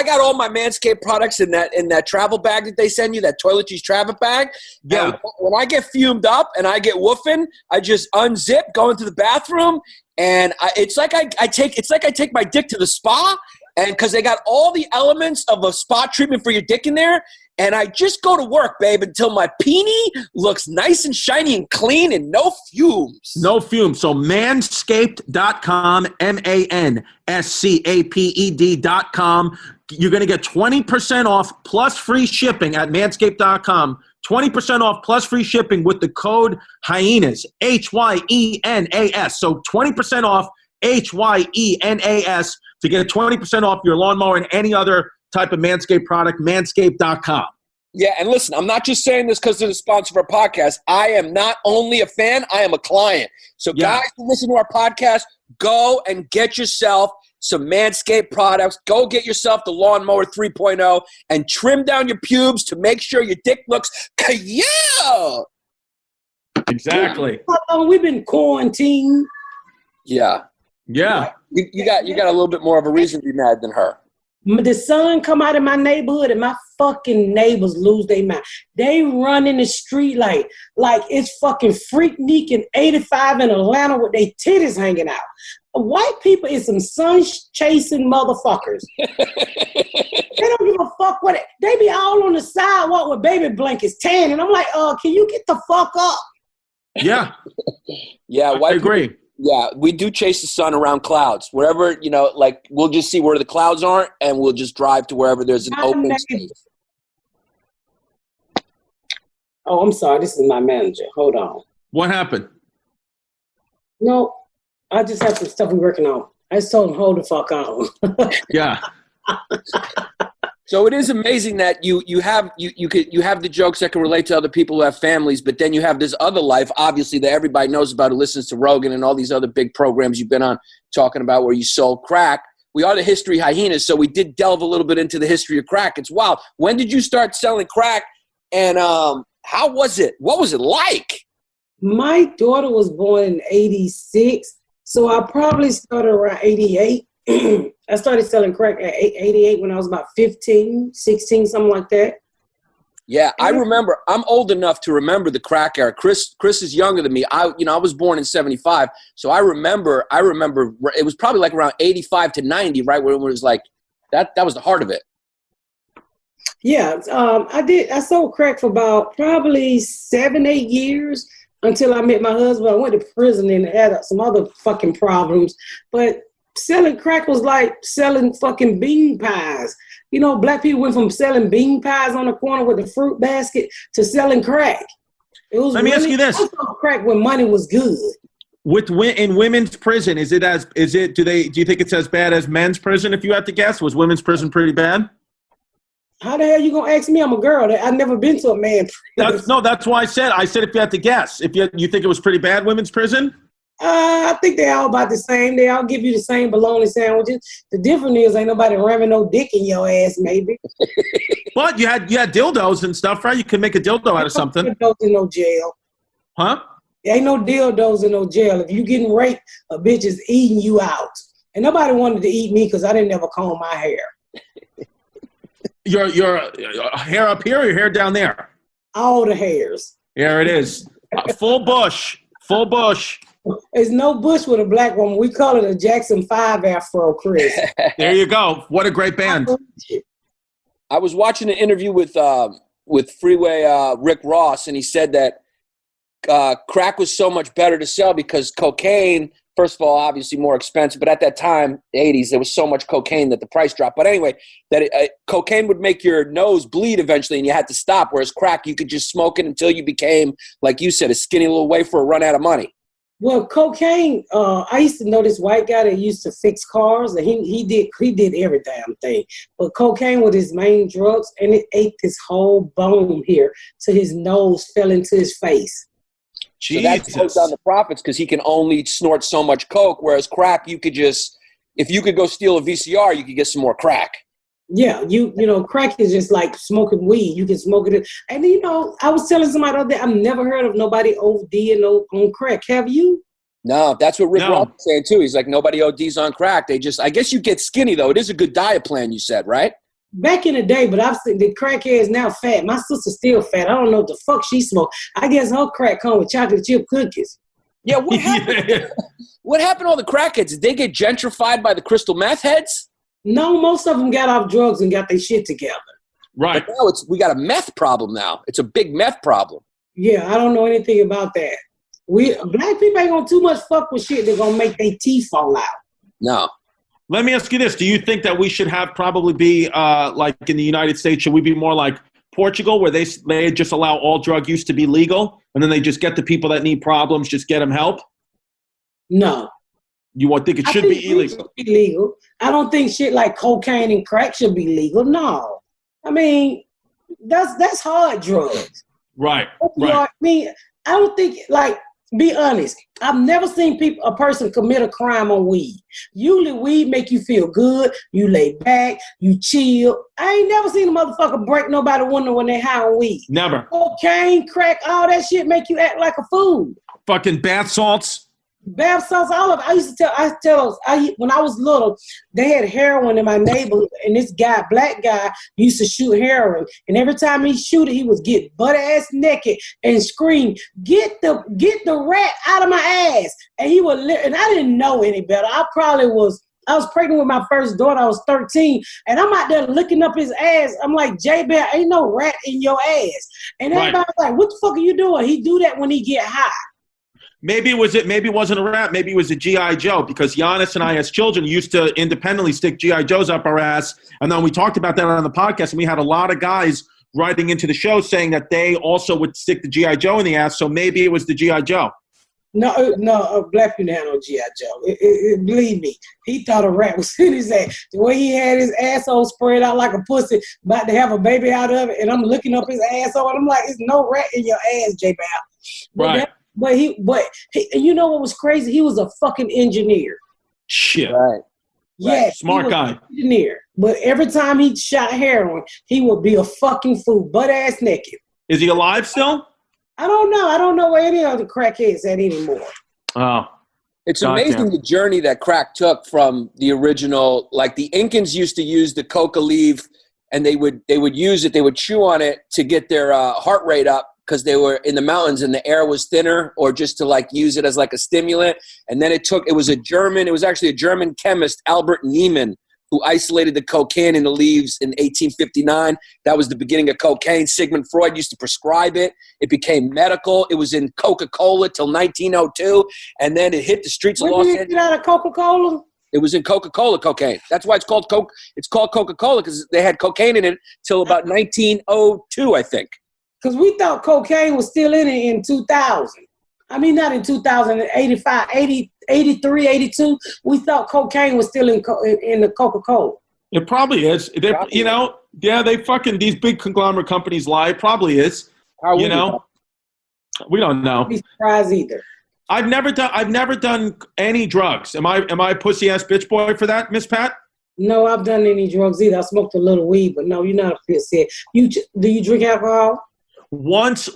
got all my Manscaped products in that travel bag that they send you, that toiletries travel bag. Yeah. And when I get fumed up and I get woofing, I just unzip, go into the bathroom, and it's like I take my dick to the spa, and because they got all the elements of a spa treatment for your dick in there, and I just go to work, babe, until my peenie looks nice and shiny and clean and no fumes. No fumes. So manscaped.com, manscaped.com. You're going to get 20% off plus free shipping at manscaped.com. 20% off plus free shipping with the code Hyenas, Hyenas. So 20% off, Hyenas, to get 20% off your lawnmower and any other type of Manscaped product, manscaped.com. Yeah, and listen, I'm not just saying this because they're the sponsor of our podcast. I am not only a fan, I am a client. So guys who listen to our podcast, go and get yourself some Manscaped products. Go get yourself the Lawnmower 3.0 and trim down your pubes to make sure your dick looks yeah. Exactly. How long we've been quarantined? Yeah. Yeah. You got a little bit more of a reason to be mad than her. The sun come out of my neighborhood and my fucking neighbors lose their mind. They run in the street like it's fucking Freaknik and 85 in Atlanta with their titties hanging out. White people is some sun-chasing motherfuckers. They don't give a fuck what it. They be all on the sidewalk with baby blankets tan, and I'm like, can you get the fuck up? Yeah. Yeah, I agree. Yeah, we do chase the sun around clouds. Wherever, like we'll just see where the clouds aren't, and we'll just drive to wherever there's an open space. Oh, I'm sorry. This is my manager. Hold on. What happened? No, I just have some stuff we're working on. I just told him, hold the fuck on. Yeah. So it is amazing that you have the jokes that can relate to other people who have families, but then you have this other life, obviously, that everybody knows about who listens to Rogan and all these other big programs you've been on talking about where you sold crack. We are the History Hyenas, so we did delve a little bit into the history of crack. It's wild. When did you start selling crack, and how was it? What was it like? My daughter was born in 86, so I probably started around 88. I started selling crack at 88 when I was about 15, 16, something like that. Yeah, I remember. I'm old enough to remember the crack era. Chris is younger than me. I was born in 75, so I remember it was probably like around 85 to 90, right, when it was like that was the heart of it. Yeah, I sold crack for about probably 7, 8 years until I met my husband. I went to prison and had some other fucking problems, but selling crack was like selling fucking bean pies. You know, black people went from selling bean pies on the corner with the fruit basket to selling crack. It was Let me ask you this: I sold crack when money was good. In women's prison, do you think it's as bad as men's prison? If you had to guess, was women's prison pretty bad? How the hell you gonna ask me? I'm a girl. I've never been to a man prison. That's why I said if you had to guess, if you think it was pretty bad, women's prison. I think they're all about the same. They all give you the same bologna sandwiches. The difference is ain't nobody ramming no dick in your ass, maybe. But you had dildos and stuff, right? You could make a dildo out of something. Dildos in no jail. Huh? There ain't no dildos in no jail. If you getting raped, a bitch is eating you out. And nobody wanted to eat me because I didn't ever comb my hair. Your hair up here or your hair down there? All the hairs. Here it is. Full bush. Full bush. There's no bush with a black woman. We call it a Jackson 5 afro, Chris. There you go. What a great band. I was watching an interview with Freeway Rick Ross, and he said that crack was so much better to sell because cocaine, first of all, obviously more expensive, but at that time, the 80s, there was so much cocaine that the price dropped. But anyway, that cocaine would make your nose bleed eventually, and you had to stop, whereas crack, you could just smoke it until you became, like you said, a skinny little wafer or run out of money. Well, cocaine, I used to know this white guy that used to fix cars, and he did every damn thing. But cocaine was his main drugs, and it ate this whole bone here, so his nose fell into his face. Jesus. So that slows down the profits because he can only snort so much coke, whereas crack, you could just, if you could go steal a VCR, you could get some more crack. Yeah, you know, crack is just like smoking weed. You can smoke it. And, you know, I was telling somebody the other day, I've never heard of nobody ODing on crack. Have you? No, that's what Rick Ross was saying, too. He's like, nobody ODs on crack. They just, I guess you get skinny, though. It is a good diet plan, you said, right? Back in the day, but I've seen the crackhead is now fat. My sister's still fat. I don't know what the fuck she smoked. I guess her crack come with chocolate chip cookies. Yeah, what happened? What happened to all the crackheads? Did they get gentrified by the crystal meth heads? No, most of them got off drugs and got their shit together. Right. But now we got a meth problem now. It's a big meth problem. Yeah, I don't know anything about that. Black people ain't gonna too much fuck with shit. They're gonna make their teeth fall out. No. Let me ask you this. Do you think that we should probably be like in the United States, should we be more like Portugal where they just allow all drug use to be legal and then they just get the people that need problems, just get them help? No. You won't think it should be illegal? Should be legal. I don't think shit like cocaine and crack should be legal. No. I mean, that's hard drugs. Right. I mean, I don't think, like, be honest. I've never seen a person commit a crime on weed. Usually weed make you feel good. You lay back. You chill. I ain't never seen a motherfucker break nobody's window when they high on weed. Never. Cocaine, crack, all that shit make you act like a fool. Fucking bath salts. Bath salts, all of it. When I was little, they had heroin in my neighborhood, and this guy, black guy, used to shoot heroin. And every time he shoot it, he would get butt ass naked and scream, "Get the rat out of my ass!" And he would, and I didn't know any better. I was pregnant with my first daughter. I was 13, and I'm out there looking up his ass. I'm like, J-Bear, ain't no rat in your ass. And everybody's like, what the fuck are you doing? He do that when he get high. Maybe it wasn't a rat. Maybe it was a G.I. Joe because Hyenas and I as children used to independently stick G.I. Joes up our ass. And then we talked about that on the podcast, and we had a lot of guys writing into the show saying that they also would stick the G.I. Joe in the ass. So maybe it was the G.I. Joe. No, black people had no G.I. Joe. Believe me, he thought a rat was in his ass. The way he had his asshole spread out like a pussy, about to have a baby out of it, and I'm looking up his asshole, and I'm like, there's no rat in your ass, J-Bal. Right. But he, you know what was crazy? He was a fucking engineer. Shit. Right. Yeah. Smart guy. Engineer. But every time he shot heroin, he would be a fucking fool, butt ass naked. Is he alive still? I don't know. I don't know where any of the crackheads at anymore. Oh. It's God amazing damn. the journey that crack took from the original. Like the Incans used to use the coca leaf, and they would use it. They would chew on it to get their heart rate up because they were in the mountains and the air was thinner, or just to like use it as like a stimulant. And then it was actually a German chemist, Albert Niemann, who isolated the cocaine in the leaves in 1859. That was the beginning of cocaine. Sigmund Freud used to prescribe it. It became medical. It was in Coca-Cola till 1902, and then it hit the streets of Los When did Angeles. you get out of Coca-Cola? It was in Coca-Cola cocaine. That's why it's called Coke. It's called Coca-Cola because they had cocaine in it till about 1902, I think. Because we thought cocaine was still in it in 2000. I mean, not in 2085, 83, 82. We thought cocaine was still in the Coca-Cola. It probably is. These big conglomerate companies lie. It probably is. How would you know? We don't know. I'd be surprised either. I've never done any drugs. Am I a pussy ass bitch boy for that, Miss Pat? No, I've done any drugs either. I smoked a little weed, but no, you're not a pussy. Do you drink alcohol? Once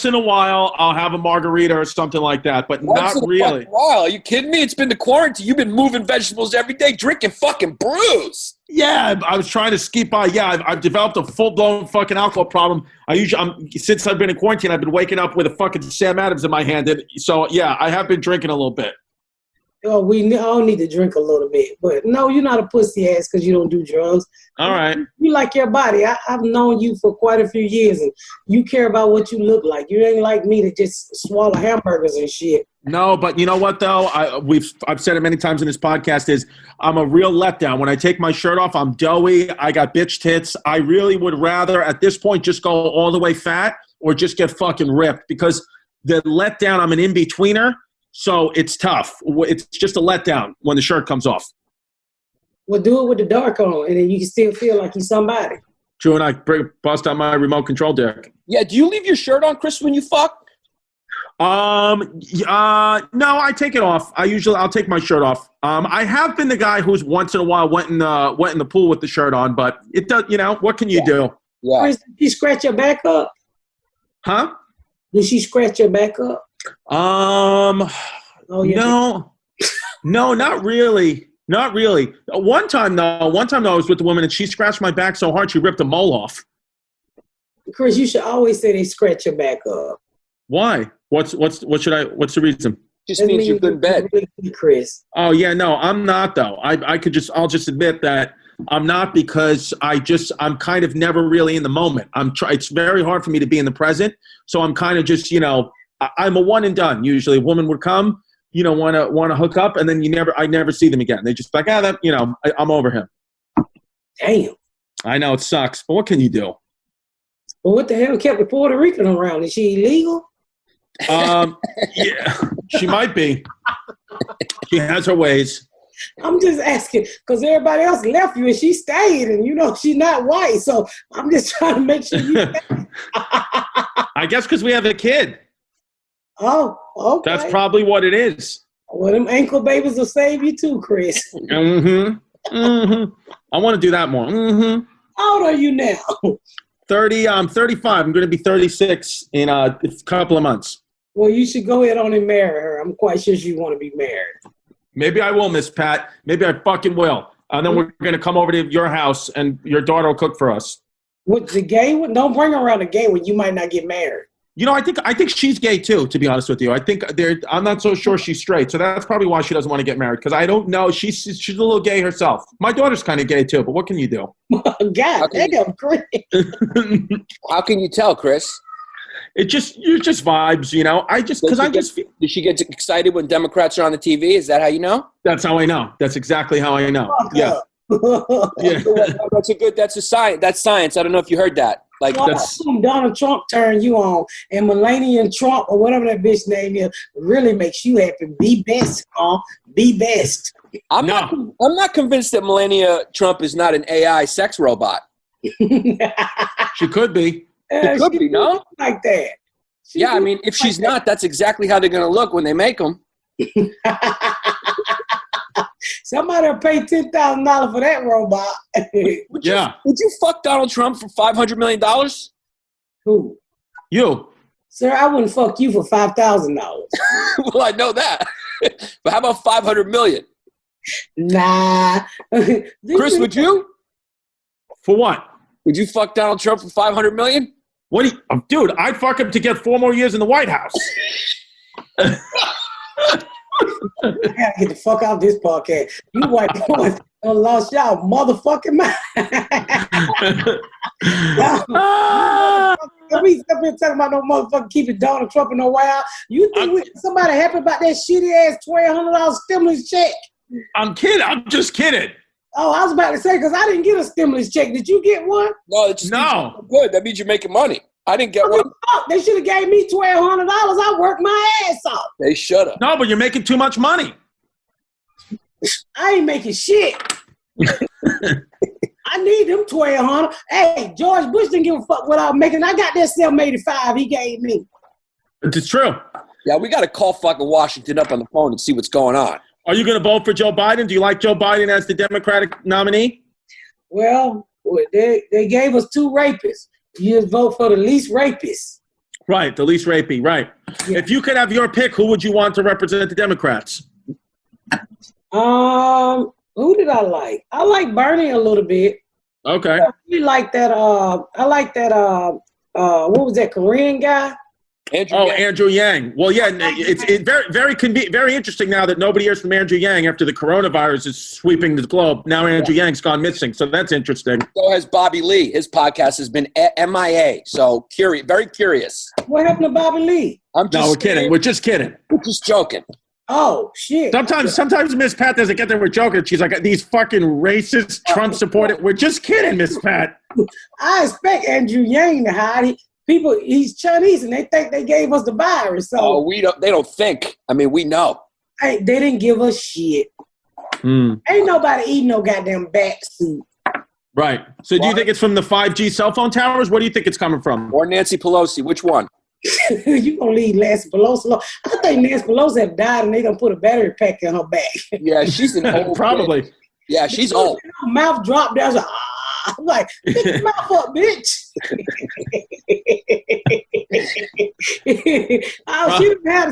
in a while, I'll have a margarita or something like that, but Once not in a really. fucking while. Are you kidding me? It's been the quarantine. You've been moving vegetables every day, drinking fucking brews. Yeah, I was trying to skeet by. Yeah, I've developed a full-blown fucking alcohol problem. Since I've been in quarantine, I've been waking up with a fucking Sam Adams in my hand. And so, yeah, I have been drinking a little bit. Oh, we all need to drink a little bit. But no, you're not a pussy ass because you don't do drugs. All right. You like your body. I've known you for quite a few years, and you care about what you look like. You ain't like me to just swallow hamburgers and shit. No, but you know what though? I've said it many times in this podcast is I'm a real letdown. When I take my shirt off, I'm doughy. I got bitch tits. I really would rather at this point just go all the way fat or just get fucking ripped because the letdown, I'm an in-betweener. So it's tough. It's just a letdown when the shirt comes off. Well, do it with the dark on, and then you can still feel like you're somebody. Drew and I bust out my remote control deck. Yeah, do you leave your shirt on, Chris, when you fuck? No, I take it off. I'll take my shirt off. I have been the guy who's once in a while went in the pool with the shirt on, but it does. What can you do? Yeah. Chris, did she scratch your back up? Huh? Did she scratch your back up? No, not really. Not really. One time though, I was with a woman and she scratched my back so hard she ripped a mole off. Chris, you should always say they scratch your back up. Why? What's the reason? Just means you're good in bed. Chris. Oh yeah, no, I'm not though. I'll just admit that I'm not because I'm kind of never really in the moment. It's very hard for me to be in the present. So I'm kind of just, I'm a one and done. Usually a woman would come, want to hook up, and then I never see them again. They just like, I'm over him. Damn. I know it sucks, but what can you do? Well, what the hell kept the Puerto Rican around? Is she illegal? Yeah, she might be. She has her ways. I'm just asking because everybody else left you and she stayed, and she's not white. So I'm just trying to make sure you stay. I guess because we have a kid. Oh, okay. That's probably what it is. Well, them ankle babies will save you too, Chris. Mm-hmm. Mm-hmm. I want to do that more. Mm-hmm. How old are you now? 30. I'm 35. I'm going to be 36 in a couple of months. Well, you should go ahead on and marry her. I'm quite sure you want to be married. Maybe I will, Miss Pat. Maybe I fucking will. And then we're going to come over to your house and your daughter will cook for us. With the gay one? Don't bring her around the gay one. You might not get married. I think she's gay too, to be honest with you. I'm not so sure she's straight. So that's probably why she doesn't want to get married. Because I don't know. She's a little gay herself. My daughter's kind of gay too, but what can you do? God damn, Chris. How can you tell, Chris? You're just vibes, Does she get excited when Democrats are on the TV? Is that how you know? That's how I know. That's exactly how I know. Yeah. Yeah. That's a science. That's science. I don't know if you heard that. Like that's Donald Trump turned you on, and Melania Trump or whatever that bitch name is really makes you happy. Be best, be best. I'm not convinced that Melania Trump is not an AI sex robot. She could be. It could be, no? Like that. I mean, if she's not, that's exactly how they're going to look when they make them. Somebody will pay $10,000 for that robot. Would you fuck Donald Trump for $500 million? Who? You. Sir, I wouldn't fuck you for $5,000. Well, I know that. But how about 500 million? Nah. Chris, would you? For what? Would you fuck Donald Trump for 500 million? What do you, dude, I'd fuck him to get 4 more years in the White House. I gotta get the fuck out of this podcast. You white boys done lost y'all motherfucking mind. Let me step here talking about no motherfucking keeping Donald Trump in no White House. You think somebody happy about that shitty ass $1,200 stimulus check? I'm kidding. I'm just kidding. Oh, I was about to say, because I didn't get a stimulus check. Did you get one? No, it just means you're good. That means you're making money. I didn't get one. Fuck, they should have gave me $1,200. I worked my ass off. They should have. No, but you're making too much money. I ain't making shit. I need them $1,200. Hey, George Bush didn't give a fuck what I was making. I got that $785 he gave me. It's true. Yeah, we got to call fucking Washington up on the phone and see what's going on. Are you going to vote for Joe Biden? Do you like Joe Biden as the Democratic nominee? Well, they gave us 2 rapists. You just vote for the least rapist. Right, the least rapey, right. Yeah. If you could have your pick, who would you want to represent the Democrats? Who did I like? I like Bernie a little bit. Okay. I really like that. I like that. What was that Korean guy? Andrew Yang. Well, yeah, it's very interesting now that nobody hears from Andrew Yang after the coronavirus is sweeping the globe. Now Andrew Yang's gone missing, so that's interesting. So has Bobby Lee. His podcast has been MIA. So curious, very curious. What happened to Bobby Lee? We're kidding. We're just kidding. We're just joking. Oh shit! Sometimes Miss Pat doesn't get there. We're joking. She's like, these fucking racist Trump supported. We're just kidding, Miss Pat. I expect Andrew Yang to hide. He's Chinese, and they think they gave us the virus. So they don't think. I mean, we know. They didn't give us shit. Ain't nobody eating no goddamn bat suit. Right. So do you think it's from the 5G cell phone towers? Where do you think it's coming from? Or Nancy Pelosi? Which one? You gonna leave Nancy Pelosi alone? I think Nancy Pelosi have died, and they gonna put a battery pack in her back. Yeah, she's an old probably. Bitch. Yeah, she's old. Her mouth dropped down. I'm like, pick your mouth up, bitch.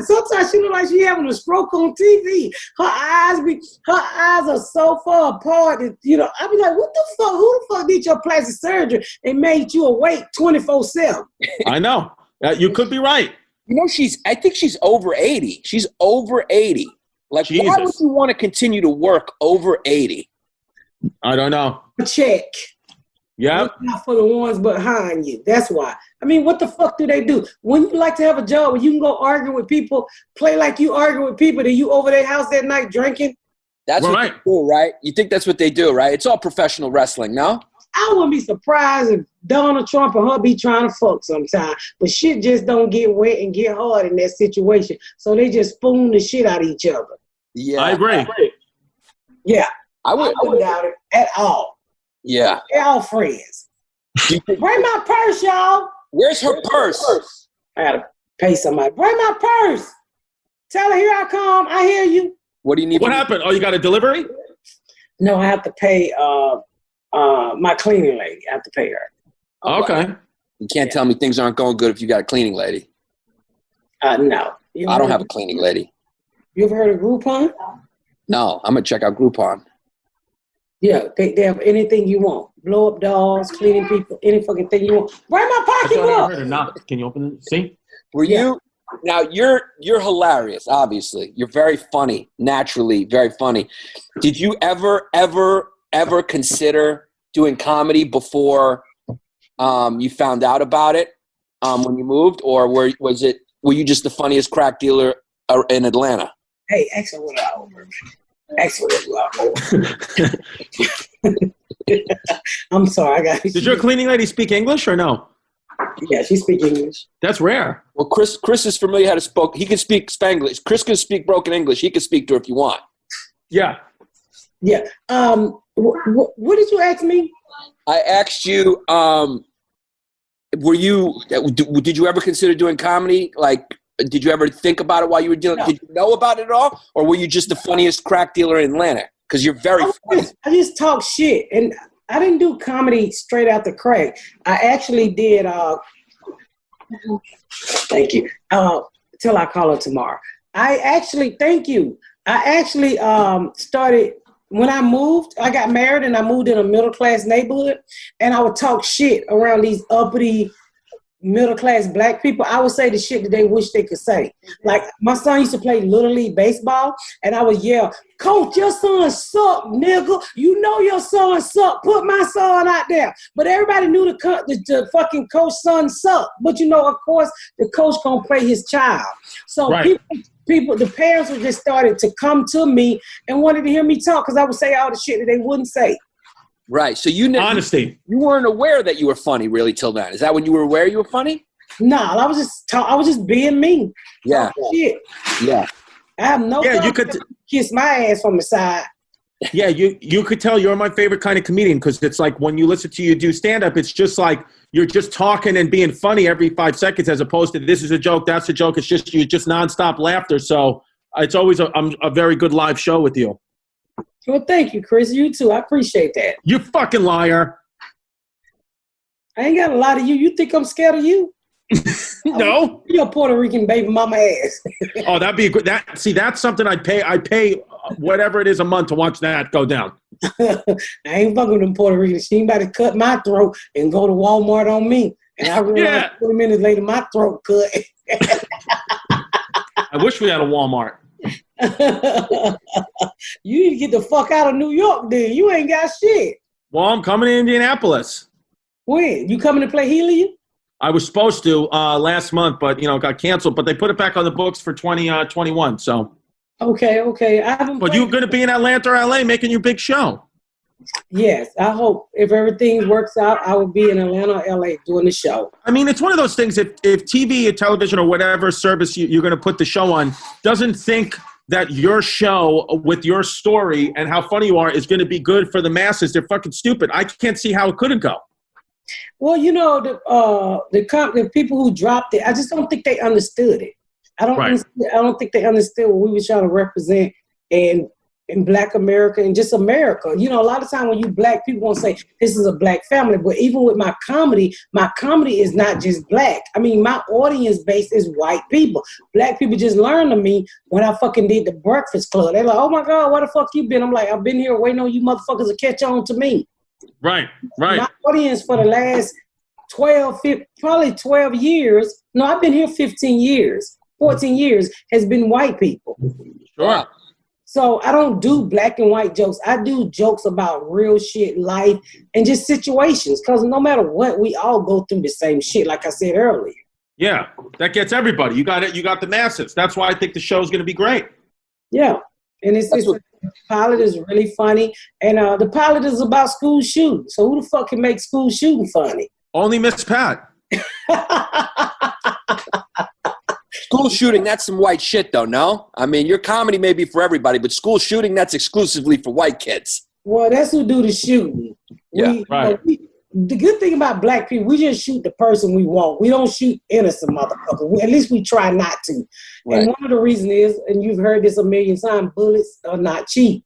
Sometimes she look like she having a stroke on TV. Her eyes are so far apart that, I be like, what the fuck? Who the fuck did your plastic surgery and made you awake 24/7? I know. You could be right. I think she's over 80. She's over 80. Like, Jesus. Why would you want to continue to work over 80? I don't know. Check. Yeah. Not for the ones behind you. That's why. I mean, what the fuck do they do? When you like to have a job where you can go argue with people, play like you argue with people, then you over their house that night drinking? That's what they do, right? You think that's what they do, right? It's all professional wrestling, no? I wouldn't be surprised if Donald Trump and her be trying to fuck sometime. But shit just don't get wet and get hard in that situation. So they just spoon the shit out of each other. Yeah. I agree. Yeah. I wouldn't doubt it at all. Yeah. They're all friends. Bring my purse, y'all. Where's her purse? I gotta pay somebody. Bring my purse. Tell her, here I come. I hear you. What do you need? What happened? Oh, you got a delivery? No, I have to pay my cleaning lady. I have to pay her. Okay. You can't tell me things aren't going good if you got a cleaning lady. No. I don't have a cleaning lady. You ever heard of Groupon? No, I'm going to check out Groupon. Yeah, they have anything you want. Blow up dolls, cleaning people, any fucking thing you want. Bring my pocketbook. Can you open it? See? You now you're hilarious, obviously. You're very funny, naturally very funny. Did you ever consider doing comedy before you found out about it when you moved, or were you just the funniest crack dealer in Atlanta? Hey, actually, what I over. I'm sorry. Did your cleaning lady speak English or no? Yeah, she speaks English. That's rare. Well, Chris is familiar how to speak. He can speak Spanglish. Chris can speak broken English. He can speak to her if you want. Yeah. Yeah. What did you ask me? I asked you. Did you ever consider doing comedy? Like, did you ever think about it while you were doing? No. Did you know about it at all, or were you just the funniest crack dealer in Atlanta? Because you're very funny. I just talk shit, and I didn't do comedy straight out the crack. I actually did Thank you. Till I call her tomorrow. Thank you. I actually started when I moved. I got married and I moved in a middle class neighborhood, and I would talk shit around these uppity middle class black people. I would say the shit that they wish they could say. Like my son used to play Little League baseball, and I would yell, "Coach, your son suck, nigga. You know your son suck. Put my son out there." But everybody knew the fucking coach son sucked. But you know, of course, the coach gonna play his child. So right. people, the parents were just started to come to me and wanted to hear me talk because I would say all the shit that they wouldn't say. Right. So honesty. You weren't aware that you were funny really till then. Is that when you were aware you were funny? No, I was just being me. Yeah. Shit. Yeah. I have no Yeah, you could kiss my ass from the side. Yeah, you could tell you're my favorite kind of comedian because it's like when you listen to you do stand-up, it's just like you're just talking and being funny every 5 seconds as opposed to this is a joke, that's a joke. It's just nonstop laughter. So it's always a very good live show with you. Well, thank you, Chris. You too. I appreciate that. You fucking liar. I ain't got a lot of you. You think I'm scared of you? No. You're a Puerto Rican baby mama ass. Oh, that'd be a good. That's something I'd pay. I'd pay whatever it is a month to watch that go down. I ain't fucking with them Puerto Ricans. She ain't about to cut my throat and go to Walmart on me. And I realized 20 minutes later, my throat cut. I wish we had a Walmart. You need to get the fuck out of New York, then. You ain't got shit. Well, I'm coming to Indianapolis. When? You coming to play Helium? I was supposed to last month, but got canceled. But they put it back on the books for 2021. So. Okay. But you're going to be in Atlanta or LA making your big show. Yes, I hope if everything works out, I will be in Atlanta or LA doing the show. I mean, it's one of those things. If TV or television or whatever service you're going to put the show on doesn't think that your show with your story and how funny you are is going to be good for the masses, they're fucking stupid. I can't see how it couldn't go. Well, the people who dropped it, I just don't think they understood it. I don't think they understood what we were trying to represent in Black America and just America. A lot of time when you Black people won't say this is a Black family, but even with my comedy is not just Black. I mean, my audience base is white people. Black people just learned to me when I fucking did the Breakfast Club. They're like, "Oh my God, where the fuck you been?" I'm like, "I've been here waiting on you motherfuckers to catch on to me." Right. My audience for the last 12 years, no, I've been here 15 years, 14 years, has been white people. Sure. So I don't do black and white jokes. I do jokes about real shit, life, and just situations. Because no matter what, we all go through the same shit, like I said earlier. Yeah, that gets everybody. You got it. You got the masses. That's why I think the show's going to be great. Yeah. And the pilot is really funny. And the pilot is about school shooting. So who the fuck can make school shooting funny? Only Miss Pat. School shooting, that's some white shit, though, no? I mean, your comedy may be for everybody, but school shooting, that's exclusively for white kids. Well, that's who do the shooting. Yeah, right. The good thing about Black people, we just shoot the person we want. We don't shoot innocent motherfuckers. At least we try not to. Right. And one of the reasons is, and you've heard this a million times, bullets are not cheap.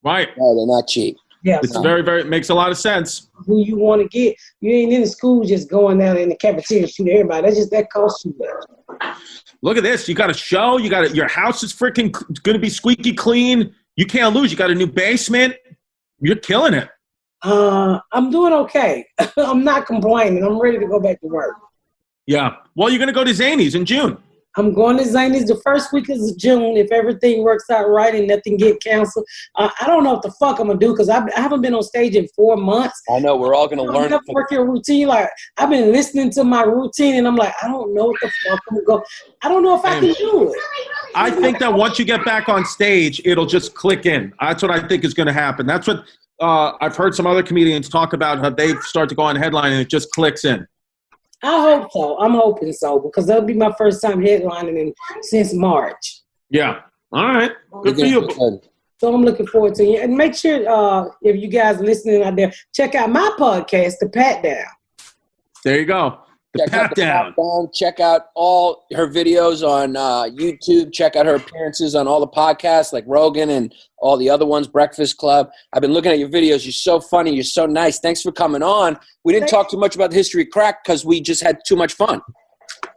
Right. No, they're not cheap. Yeah, it's very, very, it makes a lot of sense. Who you want to get. You ain't in the school just going down in the cafeteria and shoot everybody. That costs you much. Look at this. You got a show. Your house is freaking going to be squeaky clean. You can't lose. You got a new basement. You're killing it. I'm doing okay. I'm not complaining. I'm ready to go back to work. Yeah. Well, you're going to go to Zanies in June. I'm going to Zanies the first week of June if everything works out right and nothing get canceled. I don't know what the fuck I'm going to do because I haven't been on stage in 4 months. I know. We're all going to learn. I'm working a routine. Like, I've been listening to my routine and I'm like, I don't know what the fuck I'm going to go. I don't know if I can do it. I think that once you get back on stage, it'll just click in. That's what I think is going to happen. That's what I've heard some other comedians talk about, how they start to go on headline and it just clicks in. I hope so. I'm hoping so because that'll be my first time headlining since March. Yeah. All right. Good for you. So I'm looking forward to it. And make sure if you guys listening out there, check out my podcast, The Pat Down. There you go. The Pat Down. Check out all her videos on YouTube. Check out her appearances on all the podcasts like Rogan and all the other ones, Breakfast Club. I've been looking at your videos. You're so funny. You're so nice. Thanks for coming on. We didn't talk too much about the history of crack because we just had too much fun.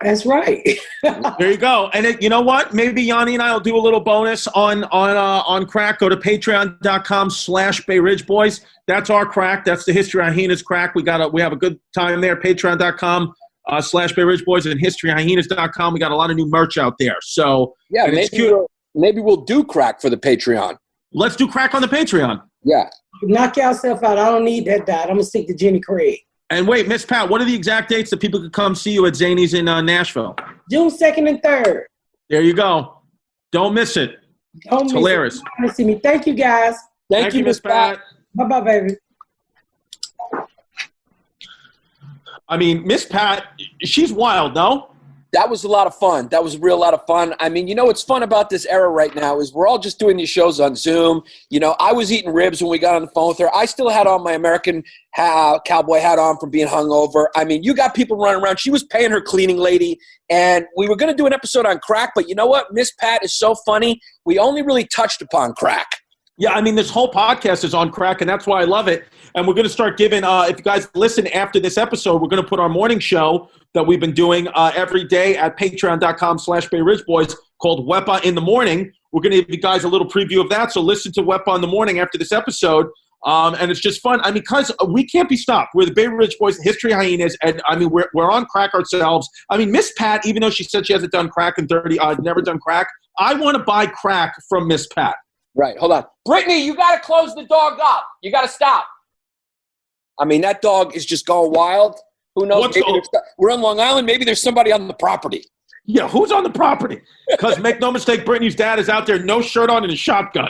That's right. There you go. And you know what? Maybe Yanni and I will do a little bonus on crack. Go to patreon.com/Bay Ridge Boys. That's our crack. That's the History Hyenas crack. We have a good time there. Patreon.com/Bay Ridge Boys and historyhyenas.com. We got a lot of new merch out there. So yeah, maybe we'll do crack for the Patreon. Let's do crack on the Patreon. Yeah. Knock yourself out. I don't need that diet. I'm going to stick to Jenny Craig. And wait, Miss Pat, what are the exact dates that people could come see you at Zany's in Nashville? June 2nd and 3rd. There you go. Don't miss it. It's hilarious. It. To see me. Thank you, guys. Thank you, Miss Pat. Bye-bye, baby. I mean, Miss Pat, she's wild, no? That was a lot of fun. That was a real lot of fun. I mean, what's fun about this era right now is we're all just doing these shows on Zoom. I was eating ribs when we got on the phone with her. I still had on my American cowboy hat on from being hungover. I mean, you got people running around. She was paying her cleaning lady, and we were going to do an episode on crack, but you know what? Miss Pat is so funny. We only really touched upon crack. Yeah, I mean, this whole podcast is on crack, and that's why I love it. And we're going to start giving, if you guys listen after this episode, we're going to put our morning show that we've been doing every day at patreon.com/Bay Ridge Boys called Wepa in the Morning. We're going to give you guys a little preview of that. So listen to Wepa in the morning after this episode. And it's just fun. I mean, because we can't be stopped. We're the Bay Ridge Boys, the History Hyenas, and I mean, we're on crack ourselves. I mean, Miss Pat, even though she said she hasn't done crack in 30, never done crack, I want to buy crack from Miss Pat. Right. Hold on. Brittany, you got to close the dog up. You got to stop. I mean, that dog is just going wild. Who knows? We're on Long Island. Maybe there's somebody on the property. Yeah, who's on the property? Because make no mistake, Brittany's dad is out there, no shirt on and a shotgun.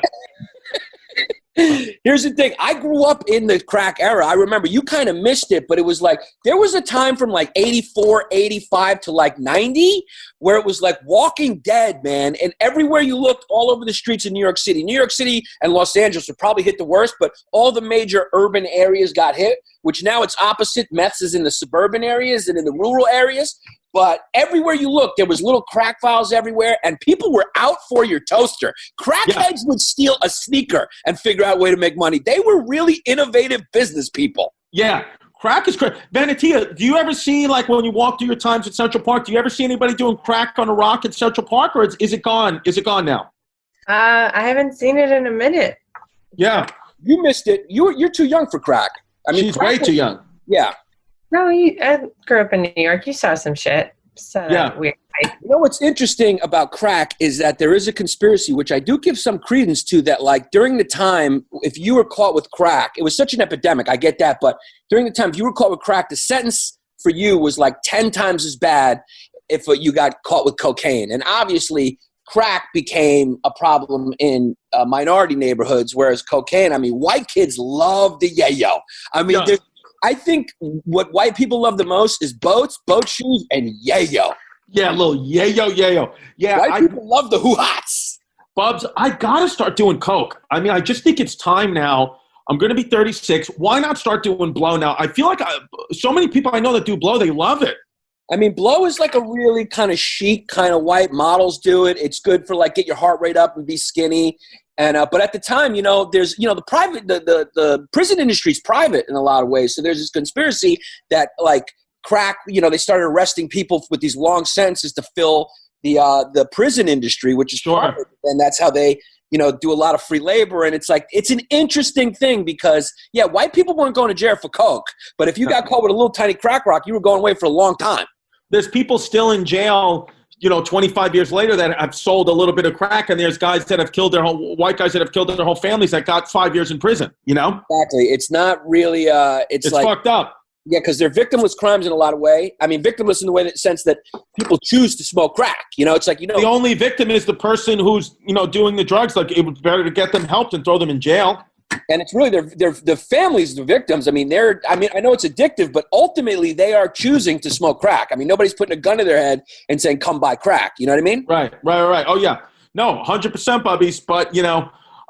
Here's the thing. I grew up in the crack era. I remember you kind of missed it, but it was like there was a time from like 84, 85 to like 90 where it was like Walking Dead, man. And everywhere you looked, all over the streets in New York City and Los Angeles would probably hit the worst, but all the major urban areas got hit, which now it's opposite. Meth is in the suburban areas and in the rural areas. But everywhere you look, there was little crack files everywhere, and people were out for your toaster. Crackheads would steal a sneaker and figure out a way to make money. They were really innovative business people. Yeah, crack is crazy. Valentia, do you ever see, like when you walk through your times at Central Park, do you ever see anybody doing crack on a rock at Central Park, or is it gone? Is it gone now? I haven't seen it in a minute. Yeah. You missed it. You're too young for crack. I mean, she's way too young. Yeah. No, I grew up in New York. You saw some shit. So yeah. Weird. What's interesting about crack is that there is a conspiracy, which I do give some credence to, that like during the time, if you were caught with crack, it was such an epidemic. I get that. But during the time, if you were caught with crack, the sentence for you was like 10 times as bad if you got caught with cocaine. And obviously, crack became a problem in minority neighborhoods, whereas cocaine, I mean, white kids love the yayo. I mean, I think what white people love the most is boats, boat shoes, and yayo. Yeah, a little yayo. Yeah, white people love the hoo-hats. Bubs, I got to start doing coke. I mean, I just think it's time now. I'm going to be 36. Why not start doing blow now? I feel like so many people I know that do blow, they love it. I mean, blow is like a really kind of chic kind of white. Models do it. It's good for like get your heart rate up and be skinny. And but at the time, there's the prison industry is private in a lot of ways. So there's this conspiracy that like crack. They started arresting people with these long sentences to fill the prison industry, which is private, and that's how they do a lot of free labor. And it's like it's an interesting thing because white people weren't going to jail for coke, but if you got caught with a little tiny crack rock, you were going away for a long time. There's people still in jail, 25 years later that have sold a little bit of crack, and there's guys that have killed white guys that have killed their whole families that got 5 years in prison, Exactly. It's not really, it's like, fucked up. Yeah, because they're victimless crimes in a lot of way. I mean, victimless in the sense that people choose to smoke crack. It's like, The only victim is the person who's, doing the drugs. Like, it was better to get them helped and throw them in jail. And it's really the families, the victims. I mean, I know it's addictive, but ultimately they are choosing to smoke crack. I mean, nobody's putting a gun to their head and saying, come buy crack. You know what I mean? Right. Oh, yeah. No, 100%, Bubbies. But,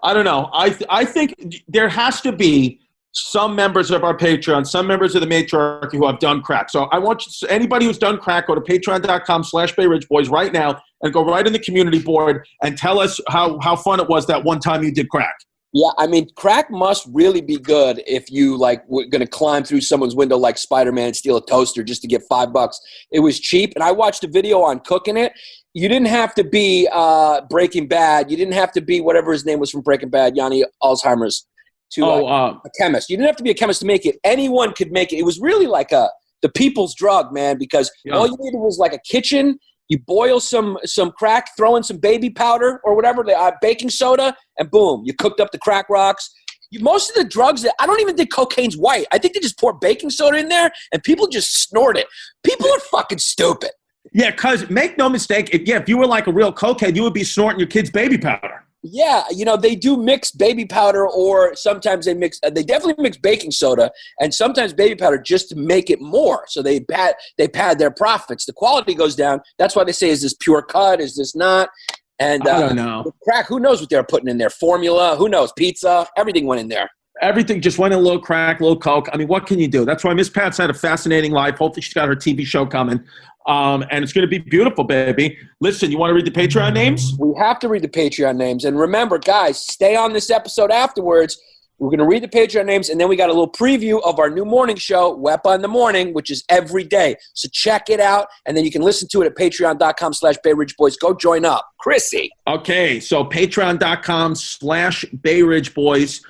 I don't know. I think there has to be some members of our Patreon, some members of the matriarchy who have done crack. So I want anybody who's done crack, go to patreon.com/Bay Ridge Boys right now and go right in the community board and tell us how fun it was that one time you did crack. Yeah, I mean, crack must really be good if you like were going to climb through someone's window like Spider-Man and steal a toaster just to get $5. It was cheap, and I watched a video on cooking it. You didn't have to be Breaking Bad. You didn't have to be whatever his name was from Breaking Bad, Yanni Alzheimer's, to a chemist. You didn't have to be a chemist to make it. Anyone could make it. It was really like the people's drug, man, because all you needed was like a kitchen. You boil some crack, throw in some baby powder or whatever, baking soda, and boom, you cooked up the crack rocks. Most of the drugs, I don't even think cocaine's white. I think they just pour baking soda in there, and people just snort it. People are fucking stupid. Yeah, because make no mistake, if you were like a real cokehead, you would be snorting your kid's baby powder. Yeah, they do mix baby powder, or sometimes they definitely mix baking soda and sometimes baby powder just to make it more. So they pad their profits. The quality goes down. That's why they say, is this pure cut? Is this not? And I don't know. Crack, who knows what they're putting in there? Formula, who knows? Pizza, everything went in there. Everything just went in a little crack, a little coke. I mean, what can you do? That's why Miss Pat's had a fascinating life. Hopefully she's got her TV show coming. And it's going to be beautiful, baby. Listen, you want to read the Patreon names? We have to read the Patreon names. And remember, guys, stay on this episode afterwards. We're going to read the Patreon names, and then we got a little preview of our new morning show, Wep on the Morning, which is every day. So check it out, and then you can listen to it at patreon.com/BayRidgeBoys. Go join up. Chrissy. Okay, so patreon.com/BayRidgeBoys.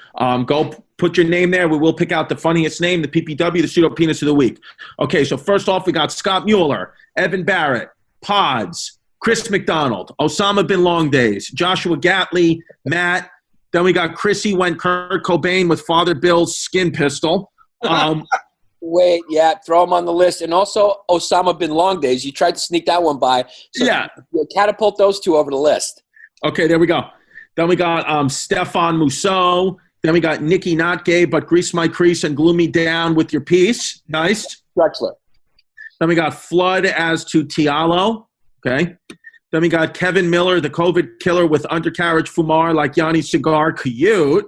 Go put your name there. We will pick out the funniest name, the PPW, the pseudo penis of the week. Okay, so first off, we got Scott Mueller, Evan Barrett, Pods, Chris McDonald, Osama Bin Long Days, Joshua Gatley, Matt. Then we got Chrissy went Kurt Cobain with Father Bill's skin pistol. Wait, yeah, throw him on the list. And also Osama Bin Long Days. You tried to sneak that one by. So yeah. Catapult those two over the list. Okay, there we go. Then we got Stefan Mousseau. Then we got Nikki Not Gay, but Grease My Crease and Glue Me Down with Your Piece. Nice. Drexler. Then we got Flood as to Tialo. Okay. Then we got Kevin Miller, the COVID killer with undercarriage fumar like Yanni's cigar. Cute.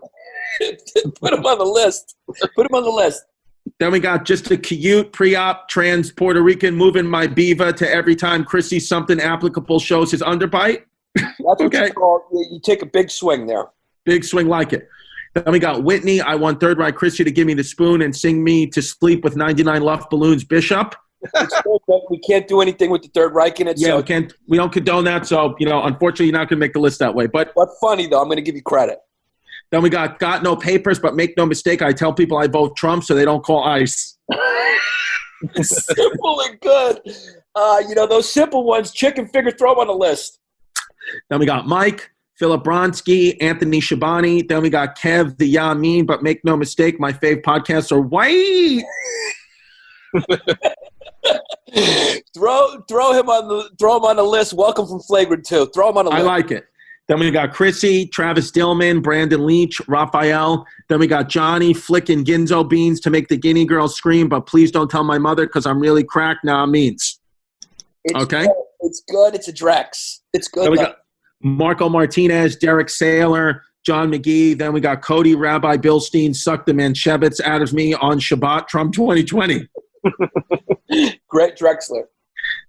Put him on the list. Put him on the list. Then we got just a cute pre-op trans Puerto Rican moving my beaver to every time Chris sees something applicable shows his underbite. That's what okay. you call, you take a big swing there. Big swing like it. Then we got Whitney. I want Third Right Chrissy to give me the spoon and sing me to sleep with 99 Luft Balloons Bishop. We can't do anything with the Third Reich in it. Yeah, so. we don't condone that. So, unfortunately, you're not going to make the list that way. But funny, though. I'm going to give you credit. Then we got no papers, but make no mistake, I tell people I vote Trump so they don't call ICE. Simple and good. Those simple ones, chicken figure, throw them on the list. Then we got Mike, Philip Bronsky, Anthony Shabani. Then we got Kev, the Yamin, but make no mistake, my fave podcasts are white. throw him on the list. Welcome from Flagrant 2. Throw him on the list. I like it. Then we got Chrissy, Travis Dillman, Brandon Leach, Raphael. Then we got Johnny flicking Ginzo beans to make the guinea girl scream, but please don't tell my mother because I'm really cracked now. Means. Okay. Good. It's good. It's a Drex. It's good. Then we got Marco Martinez, Derek Saylor, John McGee. Then we got Cody, Rabbi Bilstein, suck the Manchevitz out of me on Shabbat, Trump 2020. Great Drexler.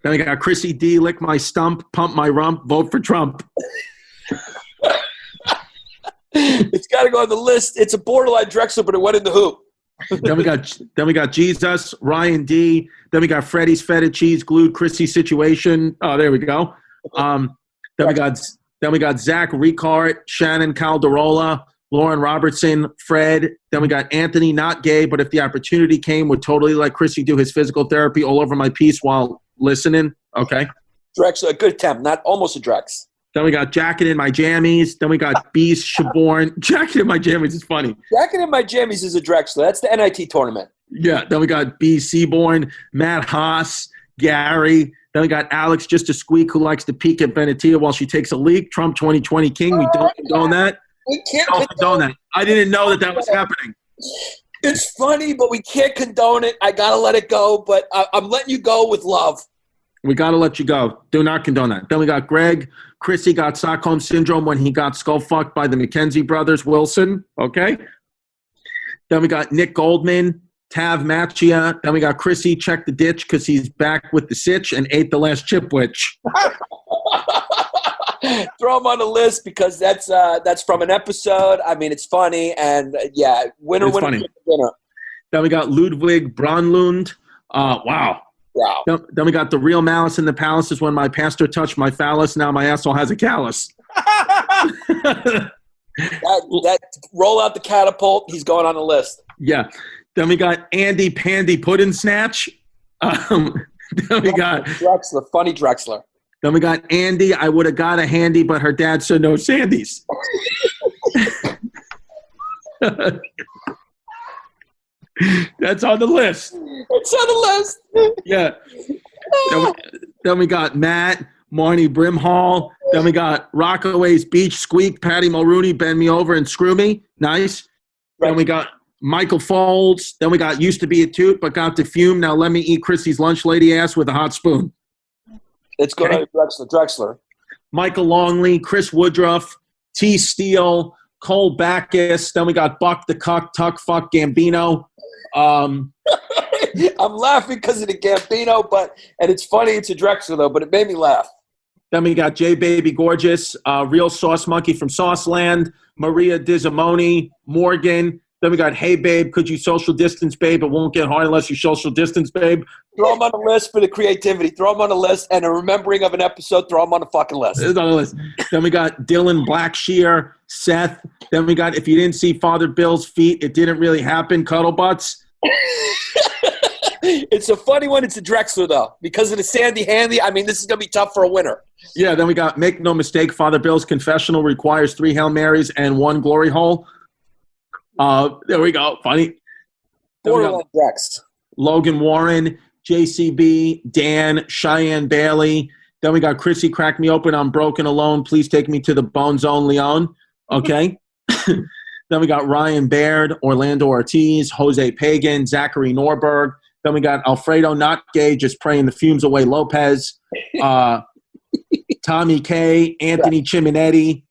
Then we got Chrissy D, lick my stump, pump my rump, vote for Trump. It's got to go on the list. It's a borderline Drexler, but it went in the hoop. Then we got Jesus, Ryan D. Then we got Freddie's feta cheese glued Chrissy situation. Oh, there we go. Then we got Zach Ricard, Shannon Calderola, Lauren Robertson, Fred. Then we got Anthony, not gay, but if the opportunity came, would totally let Chrissy do his physical therapy all over my piece while listening. Okay. Drexler, a good attempt, not almost a Drex. Then we got Jacket in My Jammies. Then we got Beast Shaborn. Jacket in My Jammies is funny. Jacket in My Jammies is a Drexler. That's the NIT tournament. Yeah. Then we got B. Seaborn, Matt Haas, Gary. Then we got Alex, just a squeak, who likes to peek at Venetia while she takes a leak. Trump 2020 King. We don't condone that. We can't condone that. I didn't know that was happening. It's funny, but we can't condone it. I got to let it go, but I'm letting you go with love. We got to let you go. Do not condone that. Then we got Greg. Chrissy got Stockholm Syndrome when he got skull fucked by the McKenzie brothers, Wilson. Okay. Then we got Nick Goldman, Tav Machia. Then we got Chrissy, check the ditch because he's back with the sitch and ate the last chipwich. Throw them on the list because that's from an episode. I mean, it's funny and winner. Then we got Ludwig Bronlund. Wow. Then we got The Real Malice in the Palace is when my pastor touched my phallus. Now my asshole has a callus. that roll out the catapult. He's going on the list. Yeah. Then we got Andy Pandy Puddin' Snatch. Then we got Drexler, funny Drexler. Then we got Andy. I would have got a handy, but her dad said no Sandys. That's on the list. It's on the list. Yeah. Then we got Matt, Marnie Brimhall. Then we got Rockaway's Beach, Squeak, Patty Mulrooney, Bend Me Over and Screw Me. Nice. Right. Then we got Michael Folds. Then we got Used to Be a Toot, but got to Fume. Now let me eat Chrissy's lunch lady ass with a hot spoon. It's good. Okay. Drexler. Michael Longley, Chris Woodruff, T. Steele, Cole Backus. Then we got Buck the Cuck, Tuck, Fuck, Gambino. I'm laughing because of the Gambino, and it's funny. It's a Drexler, though, but it made me laugh. Then we got J Baby Gorgeous, Real Sauce Monkey from Sauceland, Maria Dizamoni, Morgan. Then we got Hey Babe, Could You Social Distance Babe? It won't get hard unless you social distance, babe. Throw them on the list for the creativity. Throw them on the list and a remembering of an episode. Throw them on the fucking list. It's on the list. Then we got Dylan Blackshear, Seth. Then we got If You Didn't See Father Bill's Feet, It Didn't Really Happen, Cuddle Butts. It's a funny one. It's a Drexler, though. Because of the Sandy Handy, I mean, this is going to be tough for a winner. Yeah, then we got Make No Mistake, Father Bill's Confessional requires 3 Hail Marys and 1 Glory Hole. There we go. Funny. Borderline Drex. Logan Warren, JCB, Dan, Cheyenne Bailey. Then we got Chrissy Crack Me Open, I'm Broken Alone. Please take me to the Bone Zone, Leon. Okay. Then we got Ryan Baird, Orlando Ortiz, Jose Pagan, Zachary Norberg. Then we got Alfredo Not Gay, Just Praying the Fumes Away Lopez. Tommy K, Anthony Chiminetti,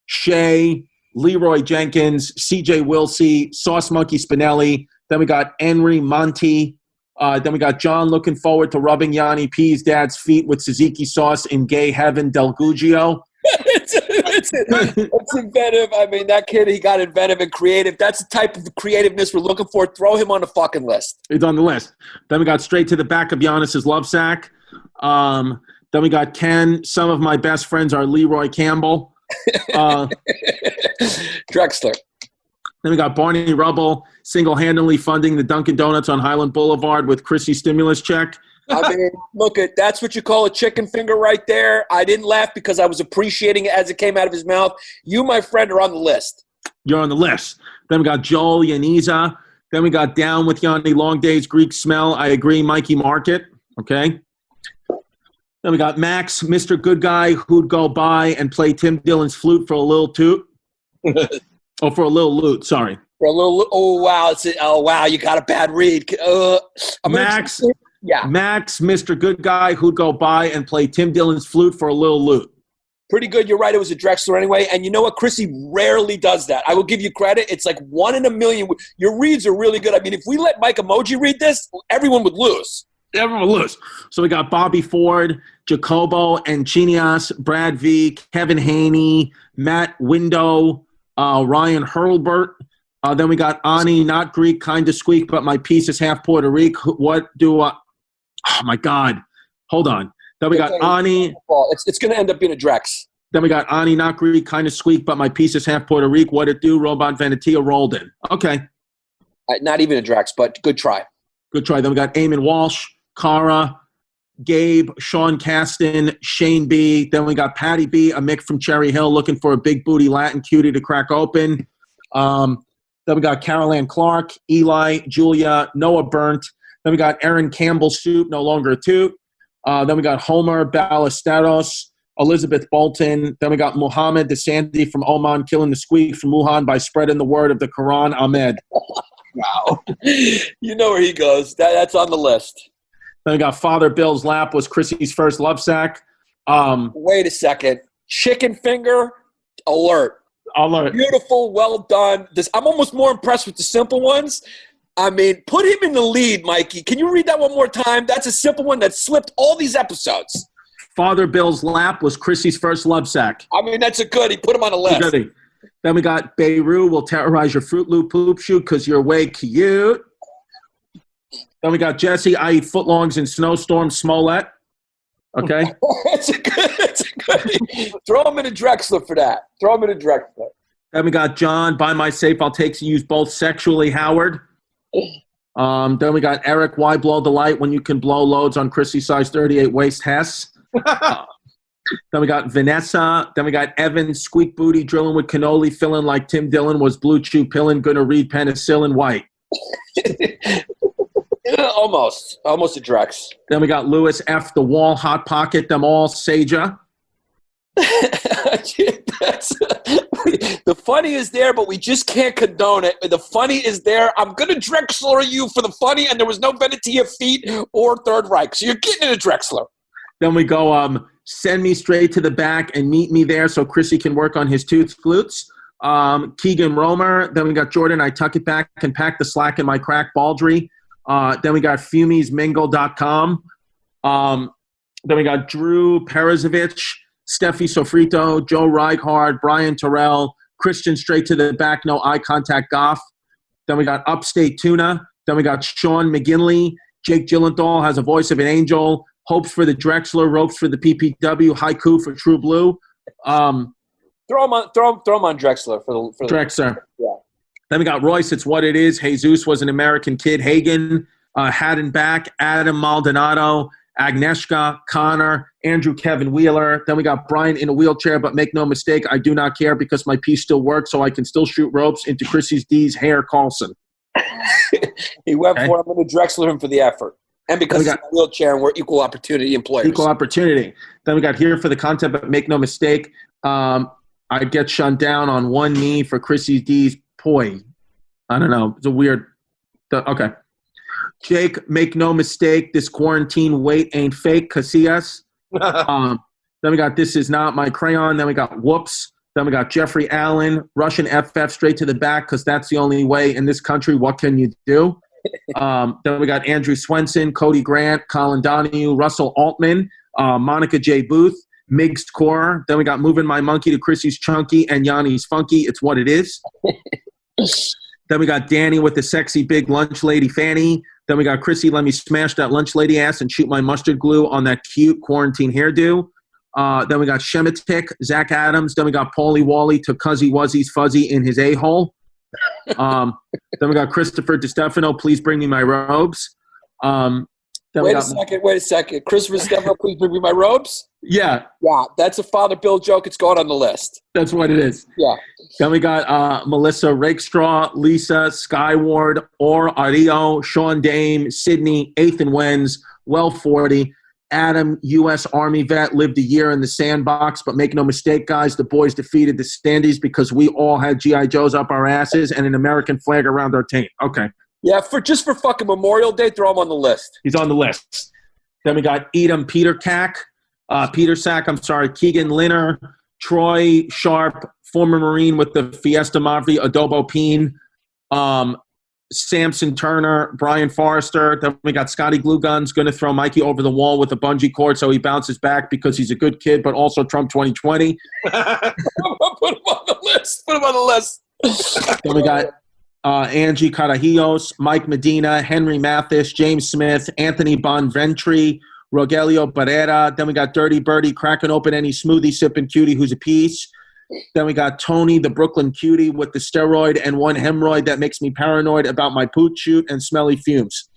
Shay, Leroy Jenkins, CJ Wilsey, Sauce Monkey Spinelli. Then we got Henry Monty. Then we got John looking forward to rubbing Yanni P's dad's feet with tzatziki sauce in gay heaven, Del Gugio. It's inventive. I mean, that kid, he got inventive and creative. That's the type of creativeness we're looking for. Throw him on the fucking list. He's on the list. Then we got Straight to the Back of Giannis's Love Sack. Then we got Ken. Some of my best friends are Leroy Campbell. Drexler. Then we got Barney Rubble single-handedly funding the Dunkin' Donuts on Highland Boulevard with Chrissy's stimulus check. I mean, look, that's what you call a chicken finger right there. I didn't laugh because I was appreciating it as it came out of his mouth. You, my friend, are on the list. You're on the list. Then we got Joel Yaniza. Then we got Down with Yanni, Long Days, Greek Smell. I agree, Mikey Market. Okay. Then we got Max, Mr. Good Guy, who'd go by and play Tim Dillon's flute for a little toot. Oh, for a little loot, sorry. For a little, oh, wow, you got a bad read. Max, Mr. Good Guy, who'd go by and play Tim Dillon's flute for a little loot. Pretty good. You're right. It was a Drexler anyway. And you know what? Chrissy rarely does that. I will give you credit. It's like 1 in a million. Your reads are really good. I mean, if we let Mike Emoji read this, everyone would lose. Everyone will lose. So we got Bobby Ford, Jacobo Encinias, Brad V, Kevin Haney, Matt Window, Ryan Hurlbert. Then we got Ani, not Greek, kind of squeak, but my piece is half Puerto Rico. What do I? Oh, my God. Hold on. Then we got Ani. It's going to end up being a Drex. Then we got Ani, not Greek, kind of squeak, but my piece is half Puerto Rico. What it do? Robot Venetia rolled in. Okay. Not even a Drex, but good try. Good try. Then we got Eamon Walsh, Cara, Gabe, Sean Caston, Shane B. Then we got Patty B, a Mick from Cherry Hill looking for a big booty Latin cutie to crack open. Then we got Carol Ann Clark, Eli, Julia, Noah Burnt. Then we got Aaron Campbell Soup, no longer a toot. Then we got Homer Ballesteros, Elizabeth Bolton. Then we got Muhammad DeSandy from Oman killing the squeak from Wuhan by spreading the word of the Quran. Ahmed. Wow. You know where he goes. That's on the list. Then we got Father Bill's Lap was Chrissy's first love sack. Wait a second. Chicken finger alert. Beautiful, well done. I'm almost more impressed with the simple ones. I mean, put him in the lead, Mikey. Can you read that one more time? That's a simple one that slipped all these episodes. Father Bill's lap was Chrissy's first love sack. I mean, that's a good. He put him on the list. Goodie. Then we got Beirut will terrorize your Fruit Loop poop shoot because you're way cute. Then we got Jesse, I eat footlongs in snowstorm, Smollett. Okay. That's a good. Throw him in a Drexler for that. Throw him in a Drexler. Then we got John, buy my safe, I'll take use both sexually, Howard. Then we got Eric, why blow the light when you can blow loads on Chrissy size 38 waist Hess. Then we got Vanessa. Then we got Evan, squeak booty, drilling with cannoli, filling like Tim Dillon was blue chew pillin', gonna read penicillin white. Almost a Drex. Then we got Lewis F, the wall, hot pocket, them all, Saja. The funny is there, but we just can't condone it. The funny is there. I'm going to Drexler you for the funny, and there was no Venetia feet or Third Reich. So you're getting in a Drexler. Then we go, send me straight to the back and meet me there so Chrissy can work on his tooth glutes. Keegan Romer. Then we got Jordan, I tuck it back and pack the slack in my crack baldry. Then we got fumiesmingle.com. Then we got Drew Perizovich, Steffi Sofrito, Joe Reichardt, Brian Terrell, Christian straight to the back, no eye contact Goff. Then we got Upstate Tuna. Then we got Sean McGinley. Jake Gyllenhaal has a voice of an angel. Hopes for the Drexler, ropes for the PPW, haiku for True Blue. Throw him on Drexler for the Drexler. Yeah. Then we got Royce, it's what it is. Jesus was an American kid. Hagen, Haddon back, Adam Maldonado, Agnieszka, Connor, Andrew Kevin Wheeler. Then we got Brian in a wheelchair, but make no mistake, I do not care because my piece still works, so I can still shoot ropes into Chrissy's D's hair, Carlson. He went for him and Drexler him for the effort. And because he's in a wheelchair and we're equal opportunity employers. Equal opportunity. Then we got here for the content, but make no mistake, I get shunned down on one knee for Chrissy's D's poi. I don't know. It's a weird. Okay. Jake, make no mistake, this quarantine weight ain't fake, Casillas. Then we got This Is Not My Crayon. Then we got Whoops. Then we got Jeffrey Allen, Russian FF straight to the back because that's the only way in this country. What can you do? Then we got Andrew Swenson, Cody Grant, Colin Donahue, Russell Altman, Monica J. Booth, Miggs Core. Then we got Moving My Monkey to Chrissy's Chunky and Yanni's Funky. It's what it is. Then we got Danny with the sexy big lunch lady fanny. Then we got Chrissy, let me smash that lunch lady ass and shoot my mustard glue on that cute quarantine hairdo. Then we got Shematik, Zach Adams. Then we got Paulie Wally to Cuzzy Wuzzy's Fuzzy in his a-hole. Then we got Christopher DiStefano, please bring me my robes. Wait a second. Christopher DiStefano, please bring me my robes? Yeah. Yeah, that's a Father Bill joke. It's going on the list. That's what it is. Yeah. Then we got Melissa Rakestraw, Lisa, Skyward, Or Ario, Sean Dame, Sydney, Ethan Wenz, Well 40, Adam, U.S. Army vet, lived a year in the sandbox, but make no mistake, guys, the boys defeated the Standees because we all had G.I. Joes up our asses and an American flag around our taint. Okay. Yeah, just for fucking Memorial Day, throw him on the list. He's on the list. Then we got Edom Petersack, Keegan Linner, Troy Sharp, former Marine with the Fiesta Mavi, Adobo Peen, Samson Turner, Brian Forrester. Then we got Scotty Glue Guns, going to throw Mikey over the wall with a bungee cord so he bounces back because he's a good kid, but also Trump 2020. Put him on the list. Then we got Angie Carajillos, Mike Medina, Henry Mathis, James Smith, Anthony Bonventry, Rogelio Barrera. Then we got Dirty Birdie, cracking open any smoothie sipping cutie who's a piece. Then we got Tony, the Brooklyn cutie with the steroid and one hemorrhoid that makes me paranoid about my poot shoot and smelly fumes.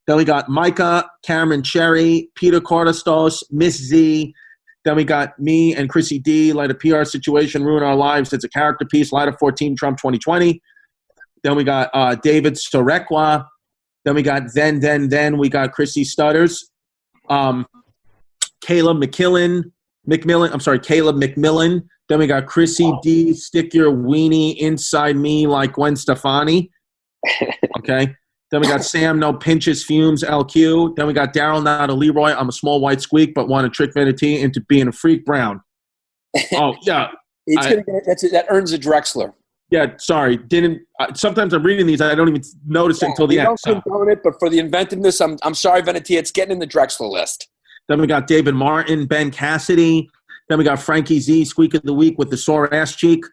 Then we got Micah, Cameron Cherry, Peter Cordestos, Miss Z. Then we got me and Chrissy D, Light a PR situation, ruin our lives. It's a character piece, Light of 14, Trump 2020. Then we got David Sorekwa. Then we got Then. We got Chrissy Stutters. Caleb McMillan. Then we got Chrissy D, stick your weenie inside me like Gwen Stefani. Okay. Then we got Sam, no pinches, fumes, LQ. Then we got Daryl, not a Leroy. I'm a small white squeak, but want to trick Vanity into being a freak brown. Oh, yeah. That earns a Drexler. Yeah, sorry. Sometimes I'm reading these, I don't even notice it until the end. Don't condone it, but for the inventiveness, I'm sorry, Venetia, it's getting in the Drexler list. Then we got David Martin, Ben Cassidy. Then we got Frankie Z, Squeak of the Week with the sore ass cheek.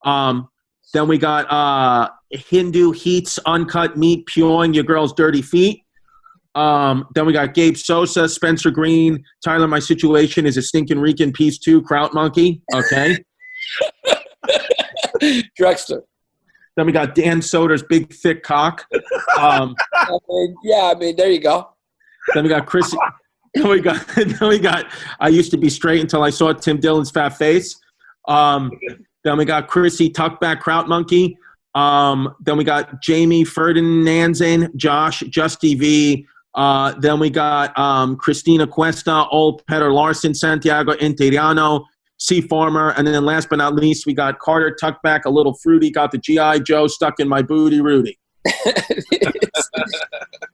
Then we got Hindu Heats, Uncut Meat, Purring Your Girl's Dirty Feet. Then we got Gabe Sosa, Spencer Green, Tyler, My Situation is a Stinking Reeking Piece 2, Kraut Monkey. Okay. Drexler. Then we got Dan Soder's Big Thick Cock. I mean, there you go. Then we got Chris. Then we got I used to be straight until I saw Tim Dillon's fat face. Then we got Chrissy Tuckback Kraut Monkey. Then we got Jamie Ferdinandsen, Josh Justy V. Then we got Christina Cuesta, Old Peter Larson, Santiago Interiano, C Farmer, and then last but not least, we got Carter Tuckback, a little fruity, got the G.I. Joe stuck in my booty, Rudy.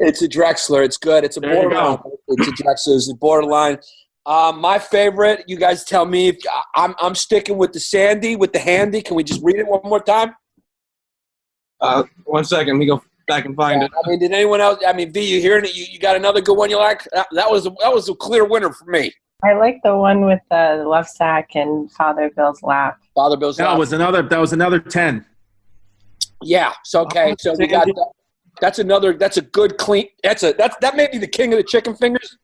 It's a Drexler. It's good. It's a borderline. It's a Drexler. It's a borderline. My favorite. You guys tell me if I'm sticking with the Sandy, with the handy. Can we just read it one more time? 1 second. Let me go back and find it. I mean, did anyone else? I mean, V, you hearing it? You got another good one you like? That was a clear winner for me. I like the one with the love sack and Father Bill's lap. Father Bill's lap. That was another 10. Yeah. So okay. So we got that's a good clean. That may be the king of the chicken fingers.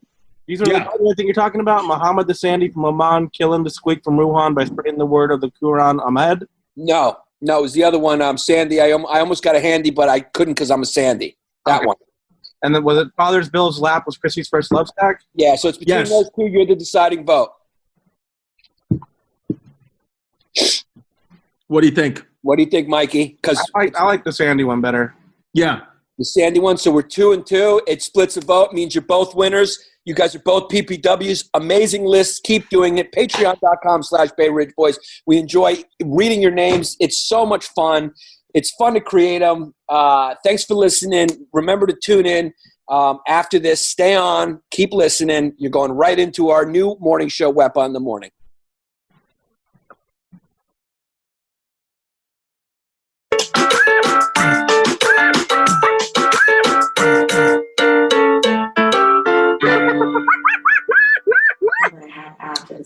These are the I think you're talking about Muhammad the Sandy from Oman killing the squeak from Wuhan by spreading the word of the Quran Ahmed. No, it was the other one. Sandy. I almost got a handy, but I couldn't because I'm a Sandy. That one. And then was it Father's Bill's lap was Chrissy's first love stack? Yeah. So it's between those two. You're the deciding vote. What do you think? What do you think, Mikey? Because I like the Sandy one better. Yeah. The Sandy one. So we're 2-2. It splits a vote. Means you're both winners. You guys are both PPWs. Amazing lists. Keep doing it. Patreon.com/Bay Ridge Boys. We enjoy reading your names. It's so much fun. It's fun to create them. Thanks for listening. Remember to tune in after this. Stay on. Keep listening. You're going right into our new morning show, Wepa in the Morning.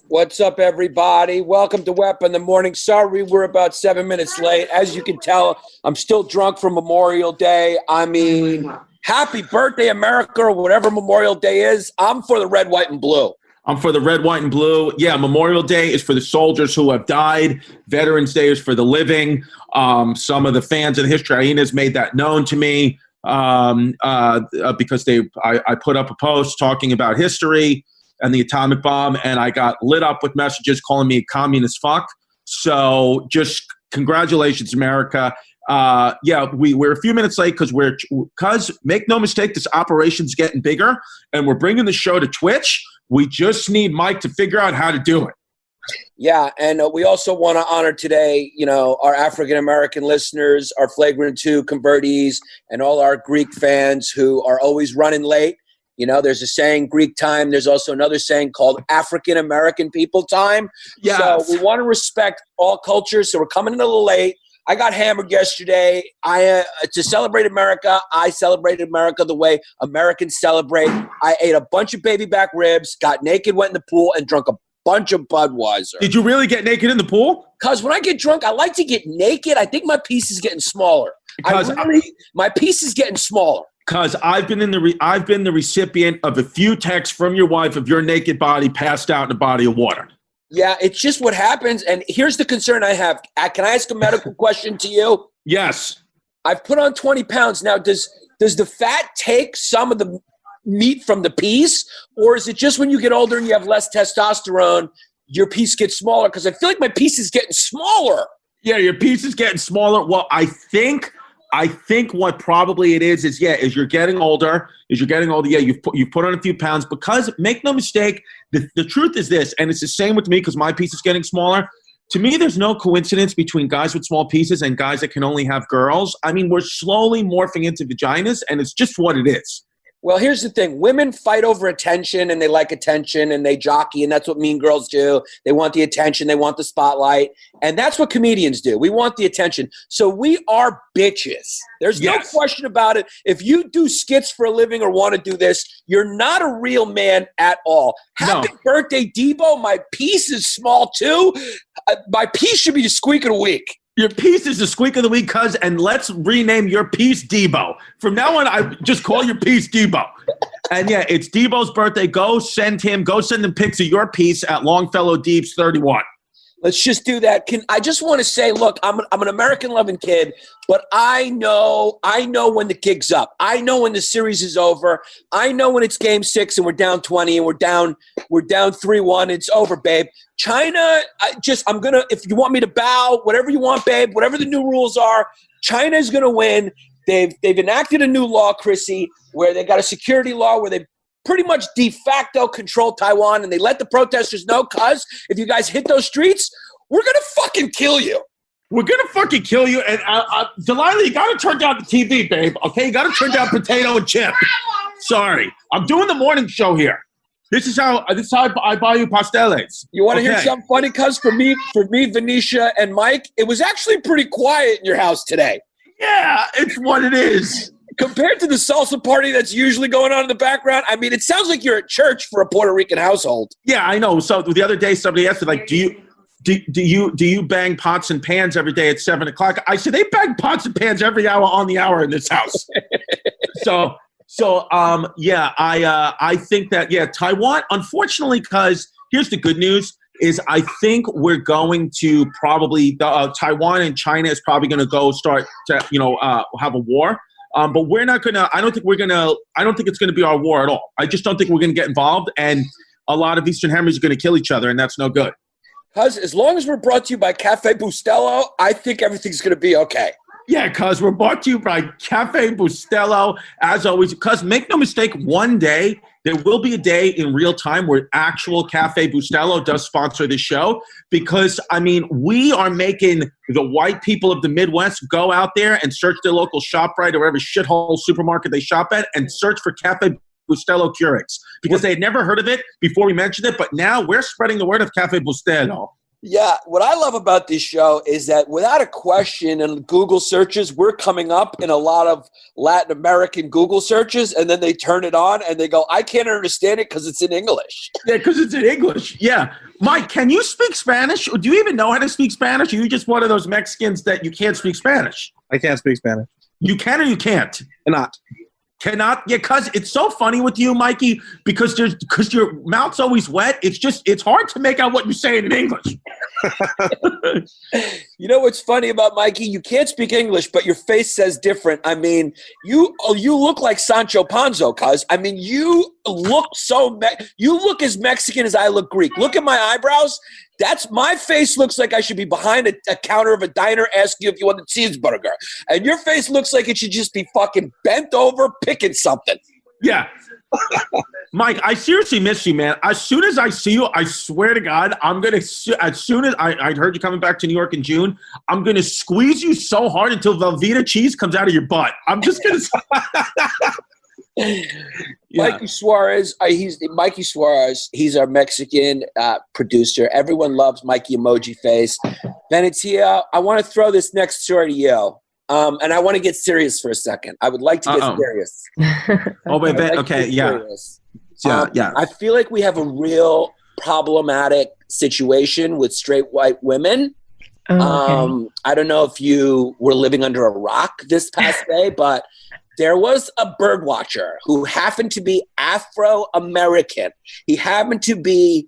What's up, everybody? Welcome to Wepa in the Morning. Sorry we're about 7 minutes late. As you can tell, I'm still drunk from Memorial Day. I mean, happy birthday, America, or whatever Memorial Day is. I'm for the red, white, and blue. I'm for the red, white, and blue. Yeah, Memorial Day is for the soldiers who have died. Veterans Day is for the living. Some of the fans of the History Hyenas made that known to me because I put up a post talking about history and the atomic bomb, and I got lit up with messages calling me a communist fuck. So just congratulations, America. We're a few minutes late because make no mistake, this operation's getting bigger, and we're bringing the show to Twitch. We just need Mike to figure out how to do it. Yeah, and we also want to honor today, our African-American listeners, our Flagrant 2 convertees, and all our Greek fans who are always running late. There's a saying, Greek time. There's also another saying called African-American people time. Yes. So we want to respect all cultures. So we're coming in a little late. I got hammered yesterday. To celebrate America, I celebrated America the way Americans celebrate. I ate a bunch of baby back ribs, got naked, went in the pool, and drank a bunch of Budweiser. Did you really get naked in the pool? Because when I get drunk, I like to get naked. I think my piece is getting smaller. My piece is getting smaller. Because I've been the recipient of a few texts from your wife of your naked body passed out in a body of water. Yeah, it's just what happens. And here's the concern I have. Can I ask a medical question to you? Yes. I've put on 20 pounds. Now, does the fat take some of the meat from the piece? Or is it just when you get older and you have less testosterone, your piece gets smaller? Because I feel like my piece is getting smaller. Yeah, your piece is getting smaller. Well, I think what probably it is you're getting older. Yeah, you've put on a few pounds because make no mistake, the truth is this, and it's the same with me because my piece is getting smaller. To me, there's no coincidence between guys with small pieces and guys that can only have girls. I mean, we're slowly morphing into vaginas, and it's just what it is. Well, here's the thing. Women fight over attention, and they like attention, and they jockey, and that's what mean girls do. They want the attention. They want the spotlight. And that's what comedians do. We want the attention. So we are bitches. There's no question about it. If you do skits for a living or want to do this, you're not a real man at all. Happy birthday, Debo. My piece is small, too. My piece should be the squeak of the week. Your piece is the squeak of the week, cuz, and let's rename your piece Debo. From now on, I just call your piece Debo. And yeah, it's Debo's birthday. Go send him pics of your piece at Longfellow Deeps 31. Let's just do that. I just want to say, look, I'm an American-loving kid, but I know when the gig's up. I know when the series is over. I know when it's game 6 and we're down 20 and we're down 3-1. It's over, babe. China, if you want me to bow, whatever you want, babe, whatever the new rules are, China is going to win. They've enacted a new law, Chrissy, where they got a security law where they pretty much de facto control Taiwan, and they let the protesters know, cuz if you guys hit those streets, we're going to fucking kill you. We're going to fucking kill you. And Delilah, you got to turn down the TV, babe. Okay, you got to turn down Potato and Chip. Sorry. I'm doing the morning show here. This is how I buy you pasteles. You want to hear something funny, cuz? For me, Venetia, and Mike, it was actually pretty quiet in your house today. Yeah, it's what it is. Compared to the salsa party that's usually going on in the background, I mean, it sounds like you're at church for a Puerto Rican household. Yeah, I know. So the other day, somebody asked me, like, do you bang pots and pans every day at 7 o'clock? I said, they bang pots and pans every hour on the hour in this house. I think that, Taiwan, unfortunately, because here's the good news, is I think we're going to probably, Taiwan and China is probably going to go start to, have a war. But we're not going to, I don't think it's going to be our war at all. I just don't think we're going to get involved. And a lot of Eastern Hemispheres are going to kill each other, and that's no good. Cuz as long as we're brought to you by Cafe Bustelo, I think everything's going to be okay. Yeah, cuz we're brought to you by Cafe Bustelo, as always. Cuz make no mistake, one day there will be a day in real time where actual Cafe Bustelo does sponsor this show, because, I mean, we are making the white people of the Midwest go out there and search their local ShopRite or whatever shithole supermarket they shop at and search for Cafe Bustelo Keurigs, because they had never heard of it before we mentioned it, but now we're spreading the word of Cafe Bustelo. Yeah, what I love about this show is that without a question in Google searches, we're coming up in a lot of Latin American Google searches, and then they turn it on and they go, I can't understand it because it's in English. Yeah, because it's in English. Yeah. Mike, can you speak Spanish? Do you even know how to speak Spanish? Or are you just one of those Mexicans that you can't speak Spanish? I can't speak Spanish. You can or you can't? Cannot. Cannot? Yeah, because it's so funny with you, Mikey, because your mouth's always wet. It's hard to make out what you're saying in English. You know what's funny about Mikey? You can't speak English, but your face says different. I mean, you look like Sancho Panza, cuz. I mean, you look you look as Mexican as I look Greek. Look at my eyebrows. My face looks like I should be behind a counter of a diner asking you if you want a cheeseburger. And your face looks like it should just be fucking bent over picking something. Yeah. Mike, I seriously miss you, man. As soon as I see you, I swear to God, as soon as I heard you coming back to New York in June, I'm going to squeeze you so hard until Velveeta cheese comes out of your butt. I'm just going to... Yeah. Mikey Suarez, he's our Mexican producer. Everyone loves Mikey Emoji Face. Venetia, I want to throw this next story to you. And I want to get serious for a second. I would like to get serious. Oh, wait, okay, yeah. Yeah. I feel like we have a real problematic situation with straight white women. Okay. I don't know if you were living under a rock this past day, but there was a bird watcher who happened to be Afro-American. He happened to be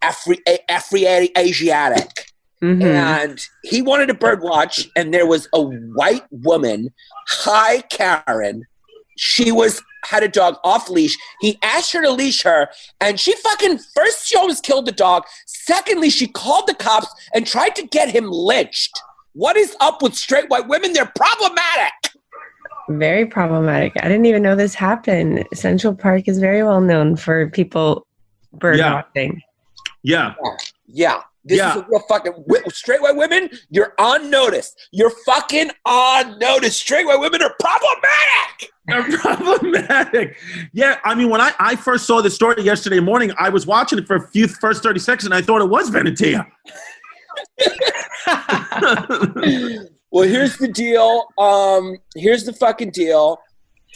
Afro-Asiatic. Mm-hmm. And he wanted to bird watch, and there was a white woman, hi Karen. She had a dog off leash. He asked her to leash her, and she almost killed the dog. Secondly, she called the cops and tried to get him lynched. What is up with straight white women? They're problematic. Very problematic. I didn't even know this happened. Central Park is very well known for people bird watching. Yeah. This is a real fucking straight white women. You're on notice. You're fucking on notice. Straight white women are problematic. They're problematic. Yeah, I mean, when I first saw the story yesterday morning, I was watching it for first 30 seconds, and I thought it was Venetia. Well, here's the deal. Here's the fucking deal.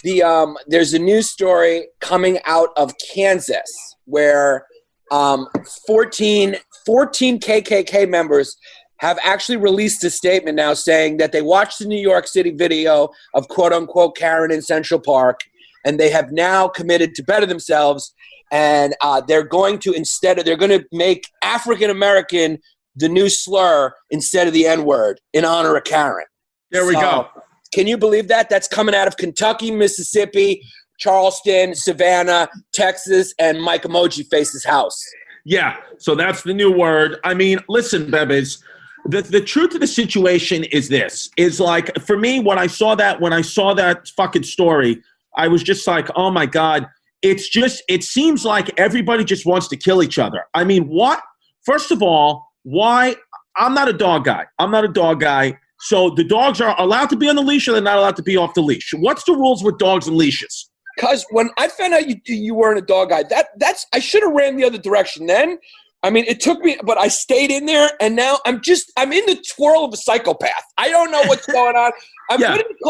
There's a news story coming out of Kansas where 14 KKK members have actually released a statement now saying that they watched the New York City video of quote-unquote Karen in Central Park, and they have now committed to better themselves, and they're going to make African-American the new slur instead of the N-word in honor of Karen. There we go. Can you believe that? That's coming out of Kentucky, Mississippi, Charleston, Savannah, Texas, and Mike Emoji Face's house. Yeah, so that's the new word. I mean, listen, Bebes, the truth of the situation is this. Is like, for me, when I saw that fucking story, I was just like, oh my God, it seems like everybody just wants to kill each other. I mean, what? First of all, why? I'm not a dog guy. So the dogs are allowed to be on the leash or they're not allowed to be off the leash? What's the rules with dogs and leashes? Because when I found out you weren't a dog guy, that's I should have ran the other direction then. I mean, it took me, but I stayed in there, and now I'm in the twirl of a psychopath. I don't know what's going on.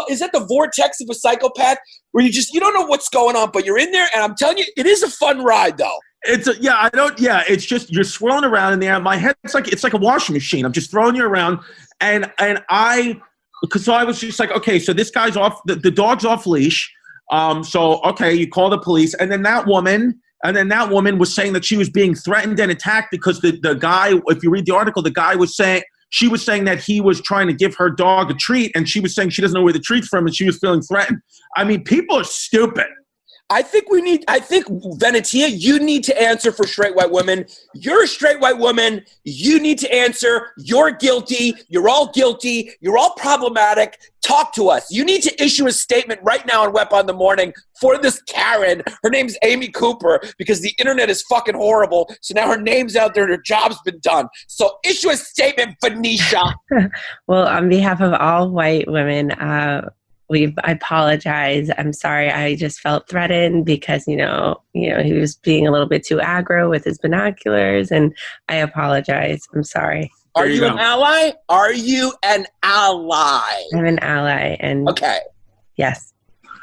Is that the vortex of a psychopath where you don't know what's going on, but you're in there, and I'm telling you, it is a fun ride, though. It's just you're swirling around in there. My head's it's like a washing machine. I'm just throwing you around, and I was just like, okay, so this guy's off, the dog's off leash. So okay, you call the police, and then that woman was saying that she was being threatened and attacked because the guy, if you read the article, she was saying that he was trying to give her dog a treat, and she was saying she doesn't know where the treat's from, and she was feeling threatened. I mean, people are stupid. I think Venetia, you need to answer for straight white women. You're a straight white woman. You need to answer. You're guilty. You're all guilty. You're all problematic. Talk to us. You need to issue a statement right now on Wep on the Morning for this Karen. Her name's Amy Cooper because the internet is fucking horrible. So now her name's out there and her job's been done. So issue a statement, Venetia. Well, on behalf of all white women, I apologize. I'm sorry. I just felt threatened because, he was being a little bit too aggro with his binoculars, and I apologize. I'm sorry. Are you an ally? Are you an ally? I'm an ally. And okay. Yes.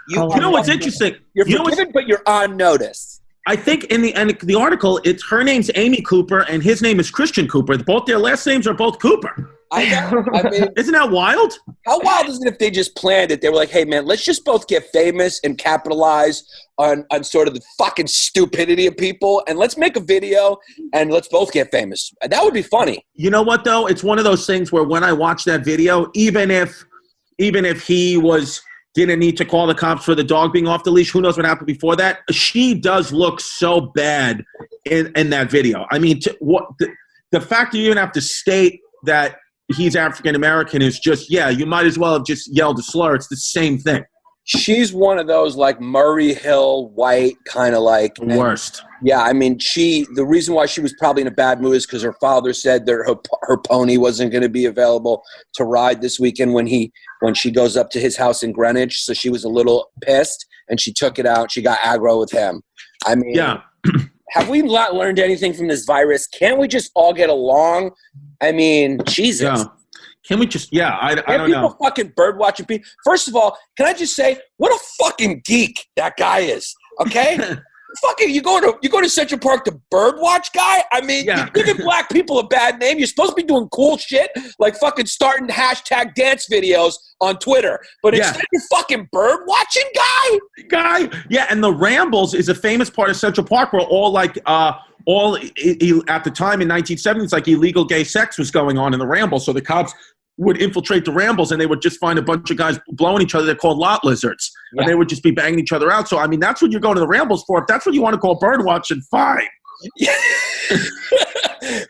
You know what's interesting? You're forgiven, but you're on notice. I think in the article, her name's Amy Cooper and his name is Christian Cooper. Both their last names are both Cooper. I know. I mean, isn't that wild? How wild is it if they just planned it? They were like, hey, man, let's just both get famous and capitalize on sort of the fucking stupidity of people, and let's make a video and let's both get famous. That would be funny. You know what, though? It's one of those things where when I watch that video, even if he didn't need to call the cops for the dog being off the leash, who knows what happened before that, she does look so bad in that video. I mean, the fact that you even have to state that he's African-American is just, you might as well have just yelled a slur. It's the same thing. She's one of those like Murray Hill white kind of like worst. Yeah, I mean, the reason why she was probably in a bad mood is because her father said that her pony wasn't going to be available to ride this weekend when she goes up to his house in Greenwich. So she was a little pissed and she took it out. She got aggro with him. I mean, have we not learned anything from this virus? Can't we just all get along? I mean, Jesus. Yeah. Can we just, I don't know. People fucking bird watching people. First of all, can I just say, what a fucking geek that guy is, okay? Fucking, you go to Central Park to bird watch, guy? I mean, you're giving black people a bad name. You're supposed to be doing cool shit, like fucking starting hashtag dance videos on Twitter. But instead you're fucking bird watching, guy? Yeah, and the Rambles is a famous part of Central Park where all at the time in 1970s, like illegal gay sex was going on in the Rambles. So the cops would infiltrate the Rambles and they would just find a bunch of guys blowing each other. They're called lot lizards. Yeah. And they would just be banging each other out. So, I mean, that's what you're going to the Rambles for. If that's what you want to call bird watching, fine.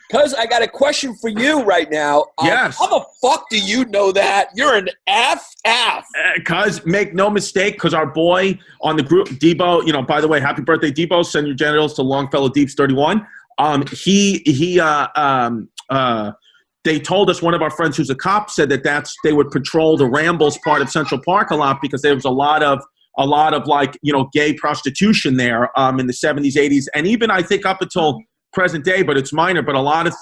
Because I got a question for you right now. Yes. How the fuck do you know that? You're an FF. Because make no mistake, because our boy on the group, Debo, by the way, happy birthday, Debo. Send your genitals to Longfellow Deeps 31. They told us, one of our friends who's a cop said they would patrol the Rambles part of Central Park a lot because there was a lot of like, gay prostitution there in the 70s, 80s, and even I think up until present day, but it's minor. But a lot of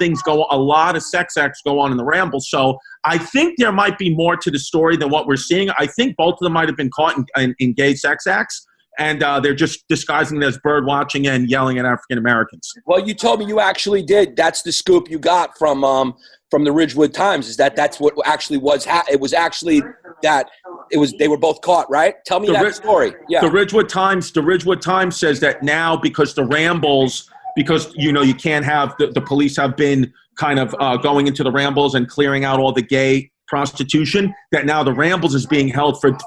sex acts go on in the Rambles. So I think there might be more to the story than what we're seeing. I think both of them might have been caught in gay sex acts. And they're just disguising it as bird watching and yelling at African Americans. Well, you told me you actually did. That's the scoop you got from the Ridgewood Times. Is that's what actually was? It was actually that it was. They were both caught, right? Tell me that story. Yeah. The Ridgewood Times says that now because the Rambles, because you can't have the police have been kind of going into the Rambles and clearing out all the gay prostitution. That now the Rambles is being held for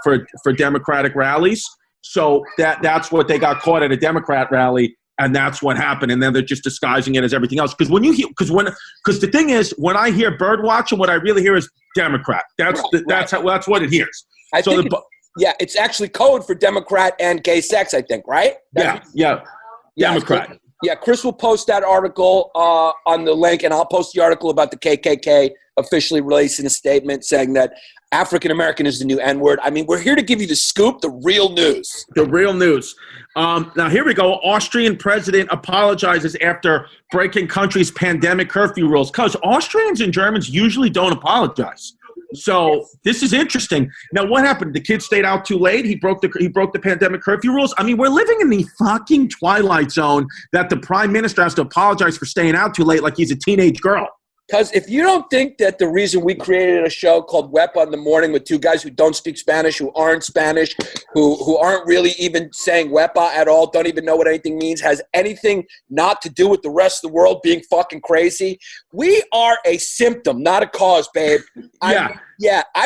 Democratic rallies. So that's what they got caught at a Democrat rally, and that's what happened. And then they're just disguising it as everything else. Because the thing is, when I hear bird watching, what I really hear is Democrat. That's what it hears. It's actually code for Democrat and gay sex, I think, right? Yeah, Democrat. Yeah, Chris will post that article on the link, and I'll post the article about the KKK officially releasing a statement saying that African American is the new N-word. I mean, we're here to give you the scoop, the real news. The real news. Now, here we go. Austrian president apologizes after breaking country's pandemic curfew rules. Because Austrians and Germans usually don't apologize. So this is interesting. Now, what happened? The kid stayed out too late. He broke the pandemic curfew rules. I mean, we're living in the fucking twilight zone that the prime minister has to apologize for staying out too late like he's a teenage girl. Because if you don't think that the reason we created a show called Wepa in the Morning with two guys who don't speak Spanish, who aren't Spanish, who aren't really even saying Wepa at all, don't even know what anything means, has anything not to do with the rest of the world being fucking crazy, we are a symptom, not a cause, babe. I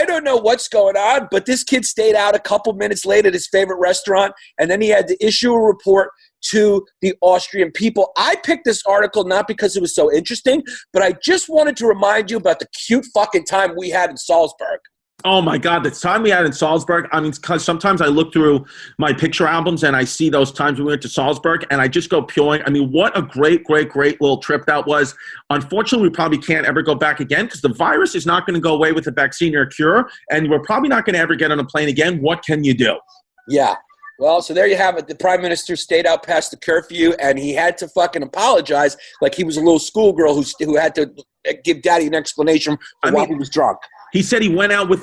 don't know what's going on, but this kid stayed out a couple minutes late at his favorite restaurant, and then he had to issue a report to the Austrian people. I picked this article not because it was so interesting, but I just wanted to remind you about the cute fucking time we had in Salzburg. Oh my God, the time we had in Salzburg. I mean, because sometimes I look through my picture albums and I see those times we went to Salzburg and I just go peeling. I mean, what a great little trip that was. Unfortunately, we probably can't ever go back again because the virus is not going to go away with a vaccine or a cure. And we're probably not going to ever get on a plane again. What can you do? Yeah. Well, so there you have it. The prime minister stayed out past the curfew, and he had to fucking apologize like he was a little schoolgirl who had to give daddy an explanation for why he was drunk. He said he went out with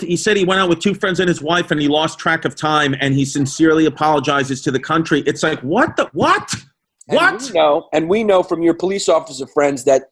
two friends and his wife, and he lost track of time, and he sincerely apologizes to the country. It's like, what? And we know from your police officer friends that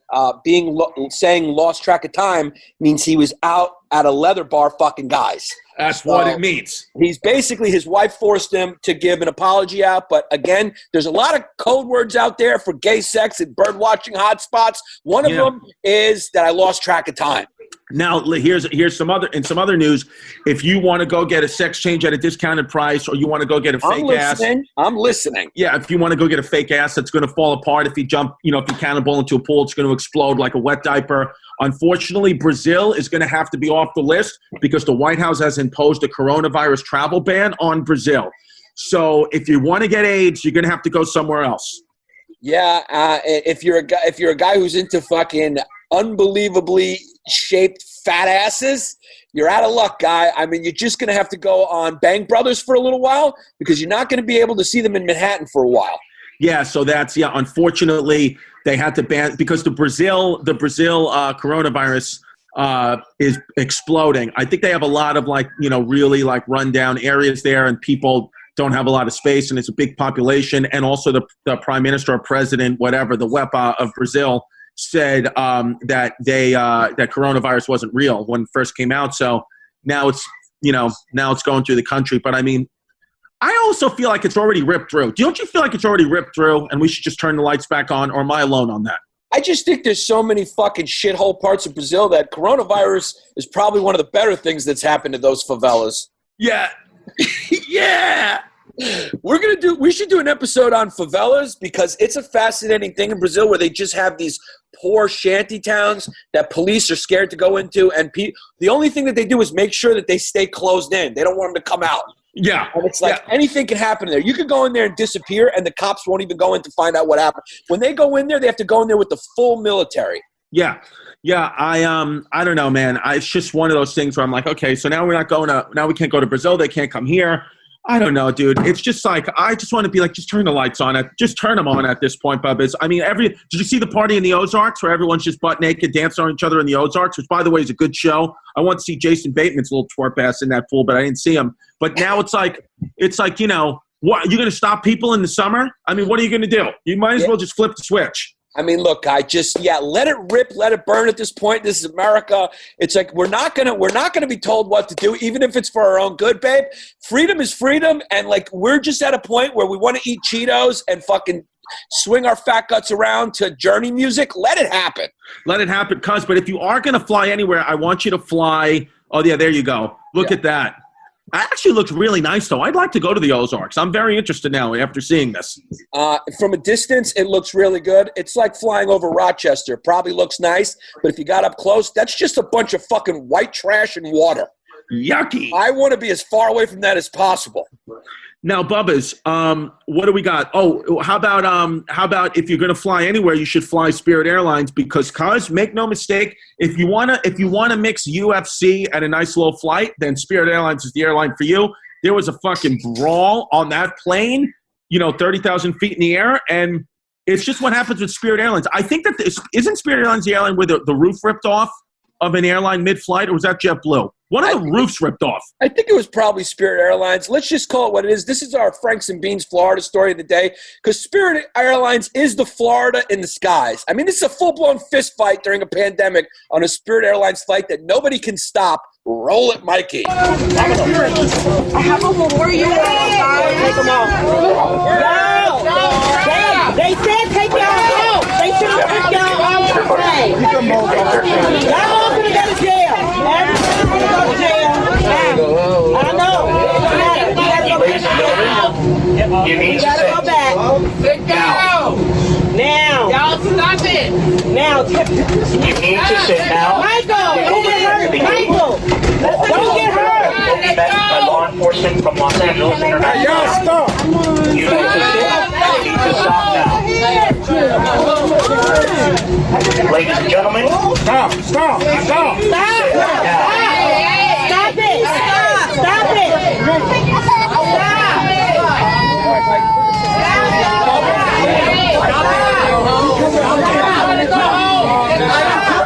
saying lost track of time means he was out at a leather bar fucking guys. That's what it means. He's basically, his wife forced him to give an apology out. But again, there's a lot of code words out there for gay sex and bird watching hotspots. One of them is that I lost track of time. Now, here's some other news. If you want to go get a sex change at a discounted price, or you want to go get a fake ass, I'm listening. Yeah, if you want to go get a fake ass that's going to fall apart if you cannonball into a pool, it's going to explode like a wet diaper. Unfortunately, Brazil is going to have to be off the list because the White House has imposed a coronavirus travel ban on Brazil. So if you want to get AIDS, you're going to have to go somewhere else. Yeah, if you're a guy who's into fucking unbelievably shaped fat asses, you're out of luck, guy. I mean, you're just going to have to go on Bang Brothers for a little while because you're not going to be able to see them in Manhattan for a while. Yeah, so unfortunately, they had to ban because the Brazil coronavirus is exploding. I think they have a lot of really rundown areas there, and people don't have a lot of space, and it's a big population. And also the prime minister or president, whatever, the WEPA of Brazil said that that coronavirus wasn't real when it first came out. So now it's going through the country. But I mean, I also feel like it's already ripped through. Don't you feel like it's already ripped through and we should just turn the lights back on, or am I alone on that? I just think there's so many fucking shithole parts of Brazil that coronavirus is probably one of the better things that's happened to those favelas. Yeah. Yeah. We should do an episode on favelas because it's a fascinating thing in Brazil where they just have these poor shanty towns that police are scared to go into, and the only thing that they do is make sure that they stay closed in. They don't want them to come out. Yeah. And it's like anything can happen there. You could go in there and disappear, and the cops won't even go in to find out what happened. When they go in there, they have to go in there with the full military. Yeah. Yeah, I don't know, man. It's just one of those things where I'm like, okay, so now now we can't go to Brazil. They can't come here. I don't know, dude. It's just like, I just want to be like, just turn the lights on. Just turn them on at this point, Bubba. I mean, did you see the party in the Ozarks where everyone's just butt naked dancing on each other in the Ozarks, which, by the way, is a good show. I want to see Jason Bateman's little twerp ass in that pool, but I didn't see him. But now it's like, you know, what, are you going to stop people in the summer? I mean, what are you going to do? You might as well just flip the switch. I mean, look, let it rip, let it burn at this point. This is America. It's like we're not gonna be told what to do, even if it's for our own good, babe. Freedom is freedom, and like we're just at a point where we want to eat Cheetos and fucking swing our fat guts around to Journey music. Let it happen. Let it happen, cuz. But if you are gonna fly anywhere, I want you to fly. Oh yeah, there you go. Look at that. It actually looks really nice, though. I'd like to go to the Ozarks. I'm very interested now after seeing this. From a distance, it looks really good. It's like flying over Rochester. Probably looks nice, but if you got up close, that's just a bunch of fucking white trash and water. Yucky. I want to be as far away from that as possible. Now, Bubbas, what do we got? Oh, how about if you're going to fly anywhere, you should fly Spirit Airlines because, make no mistake, if you wanna mix UFC at a nice little flight, then Spirit Airlines is the airline for you. There was a fucking brawl on that plane, 30,000 feet in the air, and it's just what happens with Spirit Airlines. I think that isn't Spirit Airlines the airline where the roof ripped off of an airline mid-flight, or was that JetBlue? One of the roofs ripped off. I think it was probably Spirit Airlines. Let's just call it what it is. This is our Franks and Beans Florida story of the day because Spirit Airlines is the Florida in the skies. I mean, this is a full-blown fist fight during a pandemic on a Spirit Airlines flight that nobody can stop. Roll it, Mikey. I have a memorial. Take them out. No. They said take y'all out. They should have took y'all out. Y'all all gonna go to jail. Everybody's gonna go to jail. I know. You gotta go back. Sit down. Now. Y'all stop it. Now. You need to sit down. Michael, don't get hurt. Michael, don't get hurt. Met by law enforcement from Los Angeles International. Y'all stop. You need to sit. You need to stop now. Ladies and gentlemen. Stop. Stop it. Stop it. Stop it.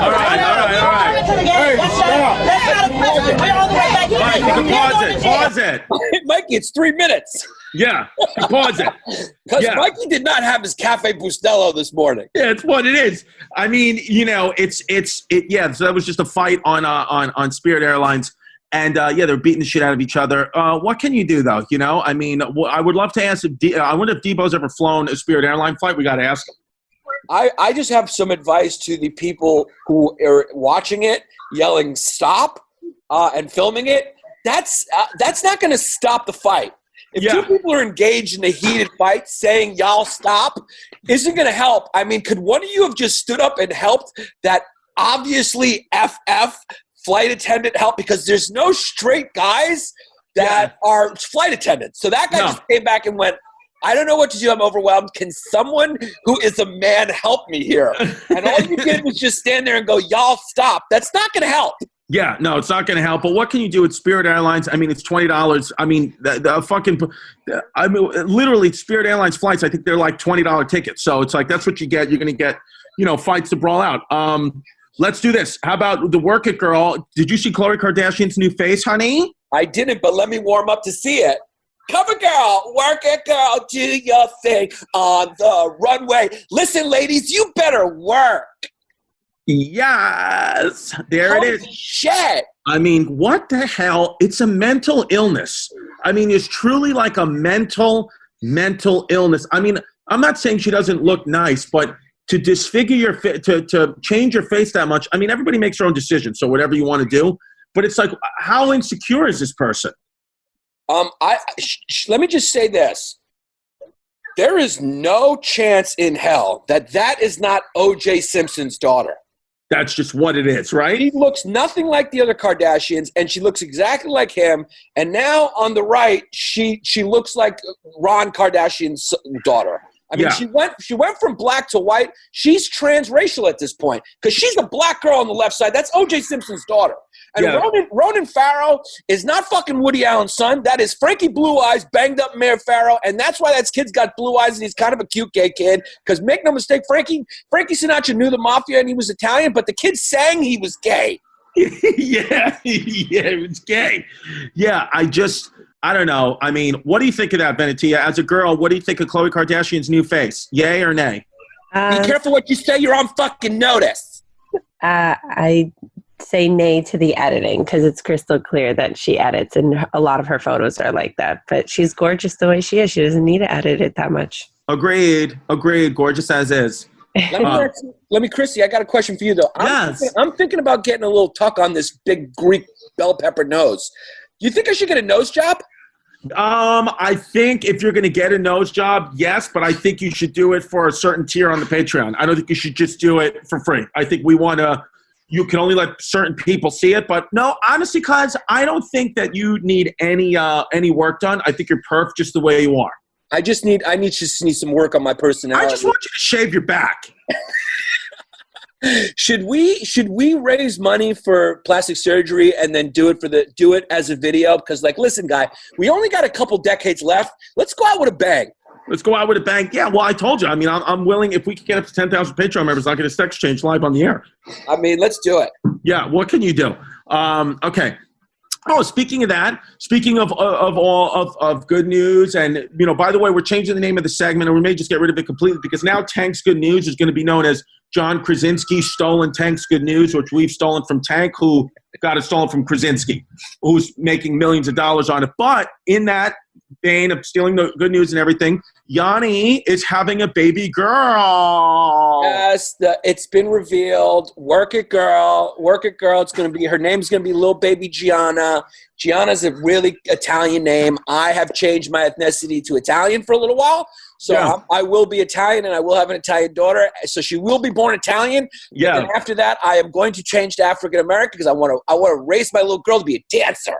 All right. Hey, stop. That's not a question. We're all the way back here. Mike, you can pause it. Mikey, it's 3 minutes. Yeah, pause it. Because Mikey did not have his Cafe Bustelo this morning. Yeah, it's what it is. I mean, yeah, so that was just a fight on Spirit Airlines. And, they're beating the shit out of each other. What can you do, though? I mean, I would love to ask I wonder if Debo's ever flown a Spirit Airline flight. We got to ask him. I just have some advice to the people who are watching it, yelling stop and filming it. That's not going to stop the fight. If two people are engaged in a heated fight, saying y'all stop isn't going to help. I mean, could one of you have just stood up and helped that obviously FF flight attendant help? Because there's no straight guys that are flight attendants. So that guy just came back and went, I don't know what to do. I'm overwhelmed. Can someone who is a man help me here? And all you did was just stand there and go, y'all stop. That's not going to help. Yeah, no, it's not going to help. But what can you do with Spirit Airlines? I mean, it's $20. I mean, literally Spirit Airlines flights, I think they're like $20 tickets. So it's like, that's what you get. You're going to get, fights to brawl out. Let's do this. How about the Work It Girl? Did you see Khloe Kardashian's new face, honey? I didn't, but let me warm up to see it. Cover girl, work it girl, do your thing on the runway. Listen, ladies, you better work. Yes, there it is. Shit. I mean, what the hell? It's a mental illness. I mean, it's truly like a mental illness. I mean, I'm not saying she doesn't look nice, but to disfigure your face, to change your face that much, I mean, everybody makes their own decision, so whatever you want to do. But it's like, how insecure is this person? Let me just say this. There is no chance in hell that is not O.J. Simpson's daughter. That's just what it is, right? He looks nothing like the other Kardashians, and she looks exactly like him. And now on the right, she looks like Ron Kardashian's daughter. I mean, she went from black to white. She's transracial at this point because she's a black girl on the left side. That's O.J. Simpson's daughter. And Ronan Farrow is not fucking Woody Allen's son. That is Frankie Blue Eyes, banged up Mayor Farrow. And that's why that kid's got blue eyes and he's kind of a cute gay kid. Because make no mistake, Frankie Sinatra knew the mafia and he was Italian, but the kid sang he was gay. yeah, it was gay. Yeah, I don't know. I mean, what do you think of that, Venetia? As a girl, what do you think of Khloe Kardashian's new face? Yay or nay? Be careful what you say. You're on fucking notice. I say nay to the editing because it's crystal clear that she edits, and a lot of her photos are like that. But she's gorgeous the way she is. She doesn't need to edit it that much. Agreed. Gorgeous as is. Let me, Chrissy, I got a question for you, though. I'm thinking about getting a little tuck on this big Greek bell pepper nose. Do you think I should get a nose job? I think if you're going to get a nose job, yes, but I think you should do it for a certain tier on the Patreon. I don't think you should just do it for free. I think you can only let certain people see it. But no, honestly, cuz I don't think that you need any work done. I think you're perfect just the way you are. I just need some work on my personality. I just want you to shave your back. Should we raise money for plastic surgery and then do it as a video? Because listen, guy, we only got a couple decades left. Let's go out with a bang. Yeah, well, I told you. I mean, I'm willing. If we can get up to 10,000 Patreon members, I'll get a sex change live on the air. I mean, let's do it. Yeah, what can you do? Okay. Oh, speaking of that, speaking of good news, and by the way, we're changing the name of the segment, and we may just get rid of it completely because now Tank's Good News is going to be known as John Krasinski's Stolen Tank's Good News, which we've stolen from Tank, who got it stolen from Krasinski, who's making millions of dollars on it. But in that vein of stealing the good news and everything, Yanni is having a baby girl. Yes, it's been revealed. Work it, girl. It's going to be, her name's going to be little baby Gianna. Gianna's a really Italian name. I have changed my ethnicity to Italian for a little while. So I will be Italian and I will have an Italian daughter. So she will be born Italian. Yeah. And after that, I am going to change to African American because I want to raise my little girl to be a dancer.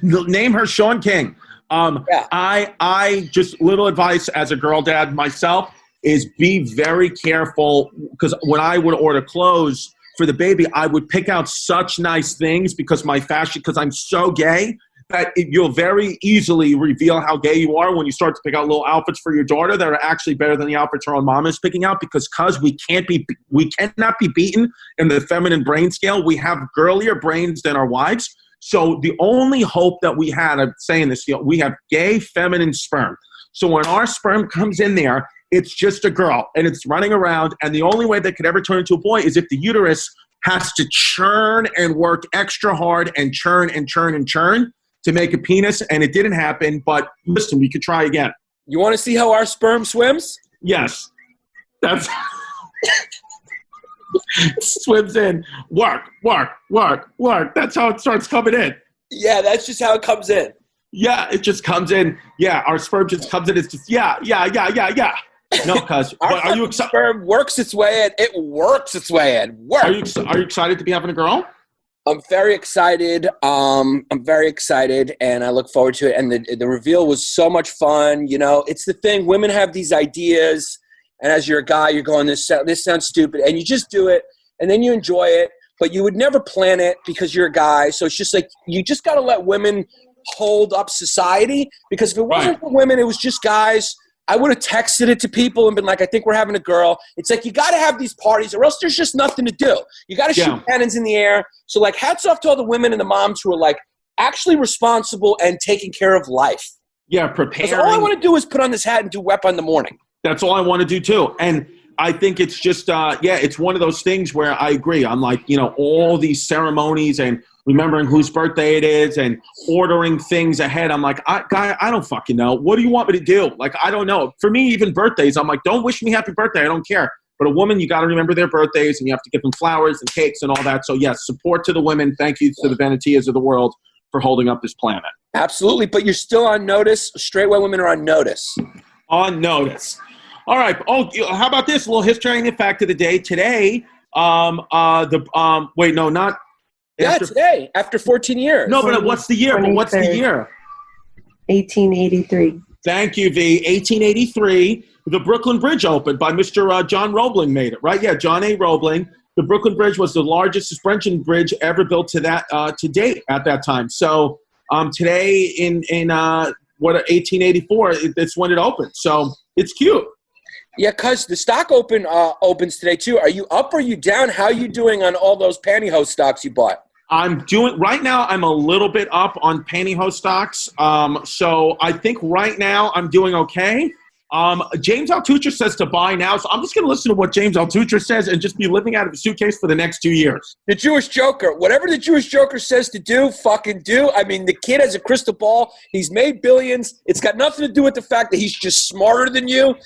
Name her Sean King. I just little advice as a girl dad myself is be very careful because when I would order clothes for the baby, I would pick out such nice things because I'm so gay that you'll very easily reveal how gay you are when you start to pick out little outfits for your daughter that are actually better than the outfits her own mom is picking out because we cannot be beaten in the feminine brain scale. We have girlier brains than our wives. So the only hope that we had, I'm saying this, we have gay feminine sperm. So when our sperm comes in there, it's just a girl and it's running around. And the only way that could ever turn into a boy is if the uterus has to churn and work extra hard and churn and churn and churn to make a penis. And it didn't happen. But listen, we could try again. You want to see how our sperm swims? Yes. That's... swims in. Work. That's how it starts coming in. Yeah, that's just how it comes in. Yeah, it just comes in. Yeah, our sperm just comes in. It's just, yeah. No, cuz. Are you excited? Sperm works its way in. It works its way in. Work. Are you excited to be having a girl? I'm very excited. I'm very excited, and I look forward to it. And the reveal was so much fun. It's the thing. Women have these ideas. And as you're a guy, you're going, this sounds stupid. And you just do it, and then you enjoy it. But you would never plan it because you're a guy. So it's just you just got to let women hold up society. Because if it wasn't for women, it was just guys, I would have texted it to people and been like, I think we're having a girl. It's you got to have these parties or else there's just nothing to do. You got to shoot cannons in the air. So hats off to all the women and the moms who are actually responsible and taking care of life. Yeah, preparing. All I want to do is put on this hat and do WEP in the morning. That's all I want to do too. And I think it's just, it's one of those things where I agree. I'm all these ceremonies and remembering whose birthday it is and ordering things ahead. I'm I don't fucking know. What do you want me to do? I don't know. For me, even birthdays, I'm don't wish me happy birthday. I don't care. But a woman, you got to remember their birthdays and you have to give them flowers and cakes and all that. So yes, support to the women. Thank you to the Venetias of the world for holding up this planet. Absolutely. But you're still on notice. Straight white women are on notice. On notice. All right. Oh, how about this? A little history and fact of the day. Today, Wait, no, not. Yeah, today, after 14 years. No, but what's the year? 23rd. But what's the year? 1883. Thank you, V. 1883, the Brooklyn Bridge opened by Mr. John Roebling made it, right? Yeah, John A. Roebling. The Brooklyn Bridge was the largest suspension bridge ever built to date at that time. So today in 1884, that's when it opened. So it's cute. Yeah, cuz the stock opens today too. Are you up or are you down? How are you doing on all those pantyhose stocks you bought? Right now I'm a little bit up on pantyhose stocks. So I think right now I'm doing okay. James Altucher says to buy now, so I'm just going to listen to what James Altucher says and just be living out of a suitcase for the next 2 years. The Jewish Joker. Whatever the Jewish Joker says to do, fucking do. I mean, the kid has a crystal ball. He's made billions. It's got nothing to do with the fact that he's just smarter than you.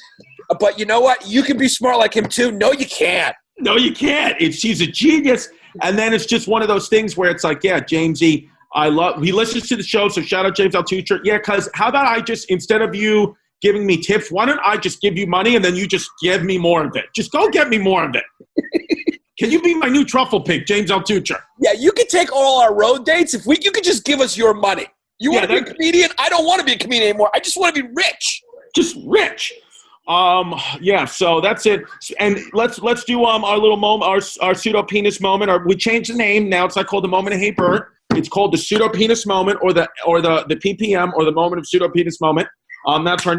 But you know what? You can be smart like him too. No, you can't. No, you can't. He's a genius. And then it's just one of those things where it's like, yeah, Jamesy, he listens to the show, so shout out James Altucher. Yeah, because how about I just, instead of you giving me tips, why don't I just give you money and then you just give me more of it? Just go get me more of it. Can you be my new truffle pig, James Altucher? Yeah, you can take all our road dates. You could just give us your money. You want to be a comedian? I don't want to be a comedian anymore. I just want to be rich. Just rich. Yeah, so that's it. And let's do our little moment, our pseudo penis moment. We changed the name now. It's not called the moment of Hey Bert. It's called the pseudo penis moment, or the PPM, or the moment of pseudo penis moment. That's our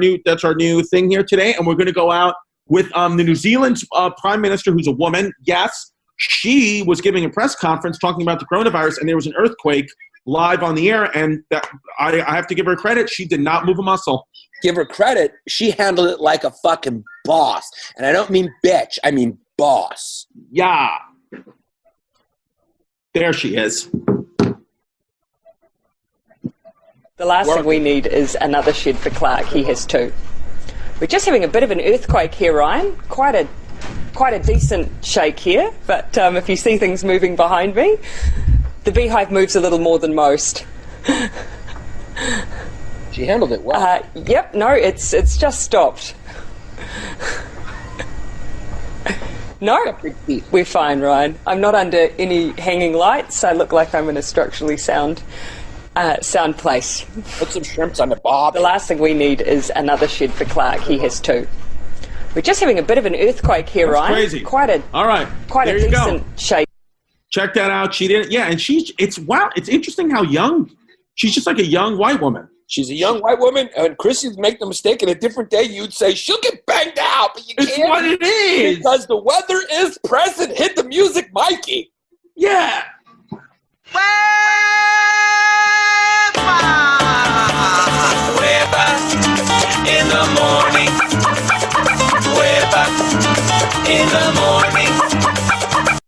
new thing here today, and we're going to go out with the New Zealand Prime Minister, who's a woman. Yes, she was giving a press conference talking about the coronavirus, and there was an earthquake live on the air, and I have to give her credit. She did not move a muscle. Give her credit. She handled it like a fucking boss, and I don't mean bitch. I mean boss. Yeah. There she is. The last thing we need is another shed for Clark. He has two. We're just having a bit of an earthquake here, Ryan. Quite a decent shake here, but if you see things moving behind me, the beehive moves a little more than most. She handled it well. Yep, no, it's just stopped. No, we're fine, Ryan. I'm not under any hanging lights. I look like I'm in a structurally sound place. Put some shrimps on the bob. The last thing we need is another shed for Clark. He has two. We're just having a bit of an earthquake here, That's Ryan. Crazy. All right. Quite there a decent shake. Check that out. She didn't. Yeah, and it's interesting how young. She's just like a young white woman. She's a young white woman, and Chrissy'd make the mistake in a different day. You'd say, she'll get banged out, but you can't. It's what it is. Because the weather is present. Hit the music, Mikey.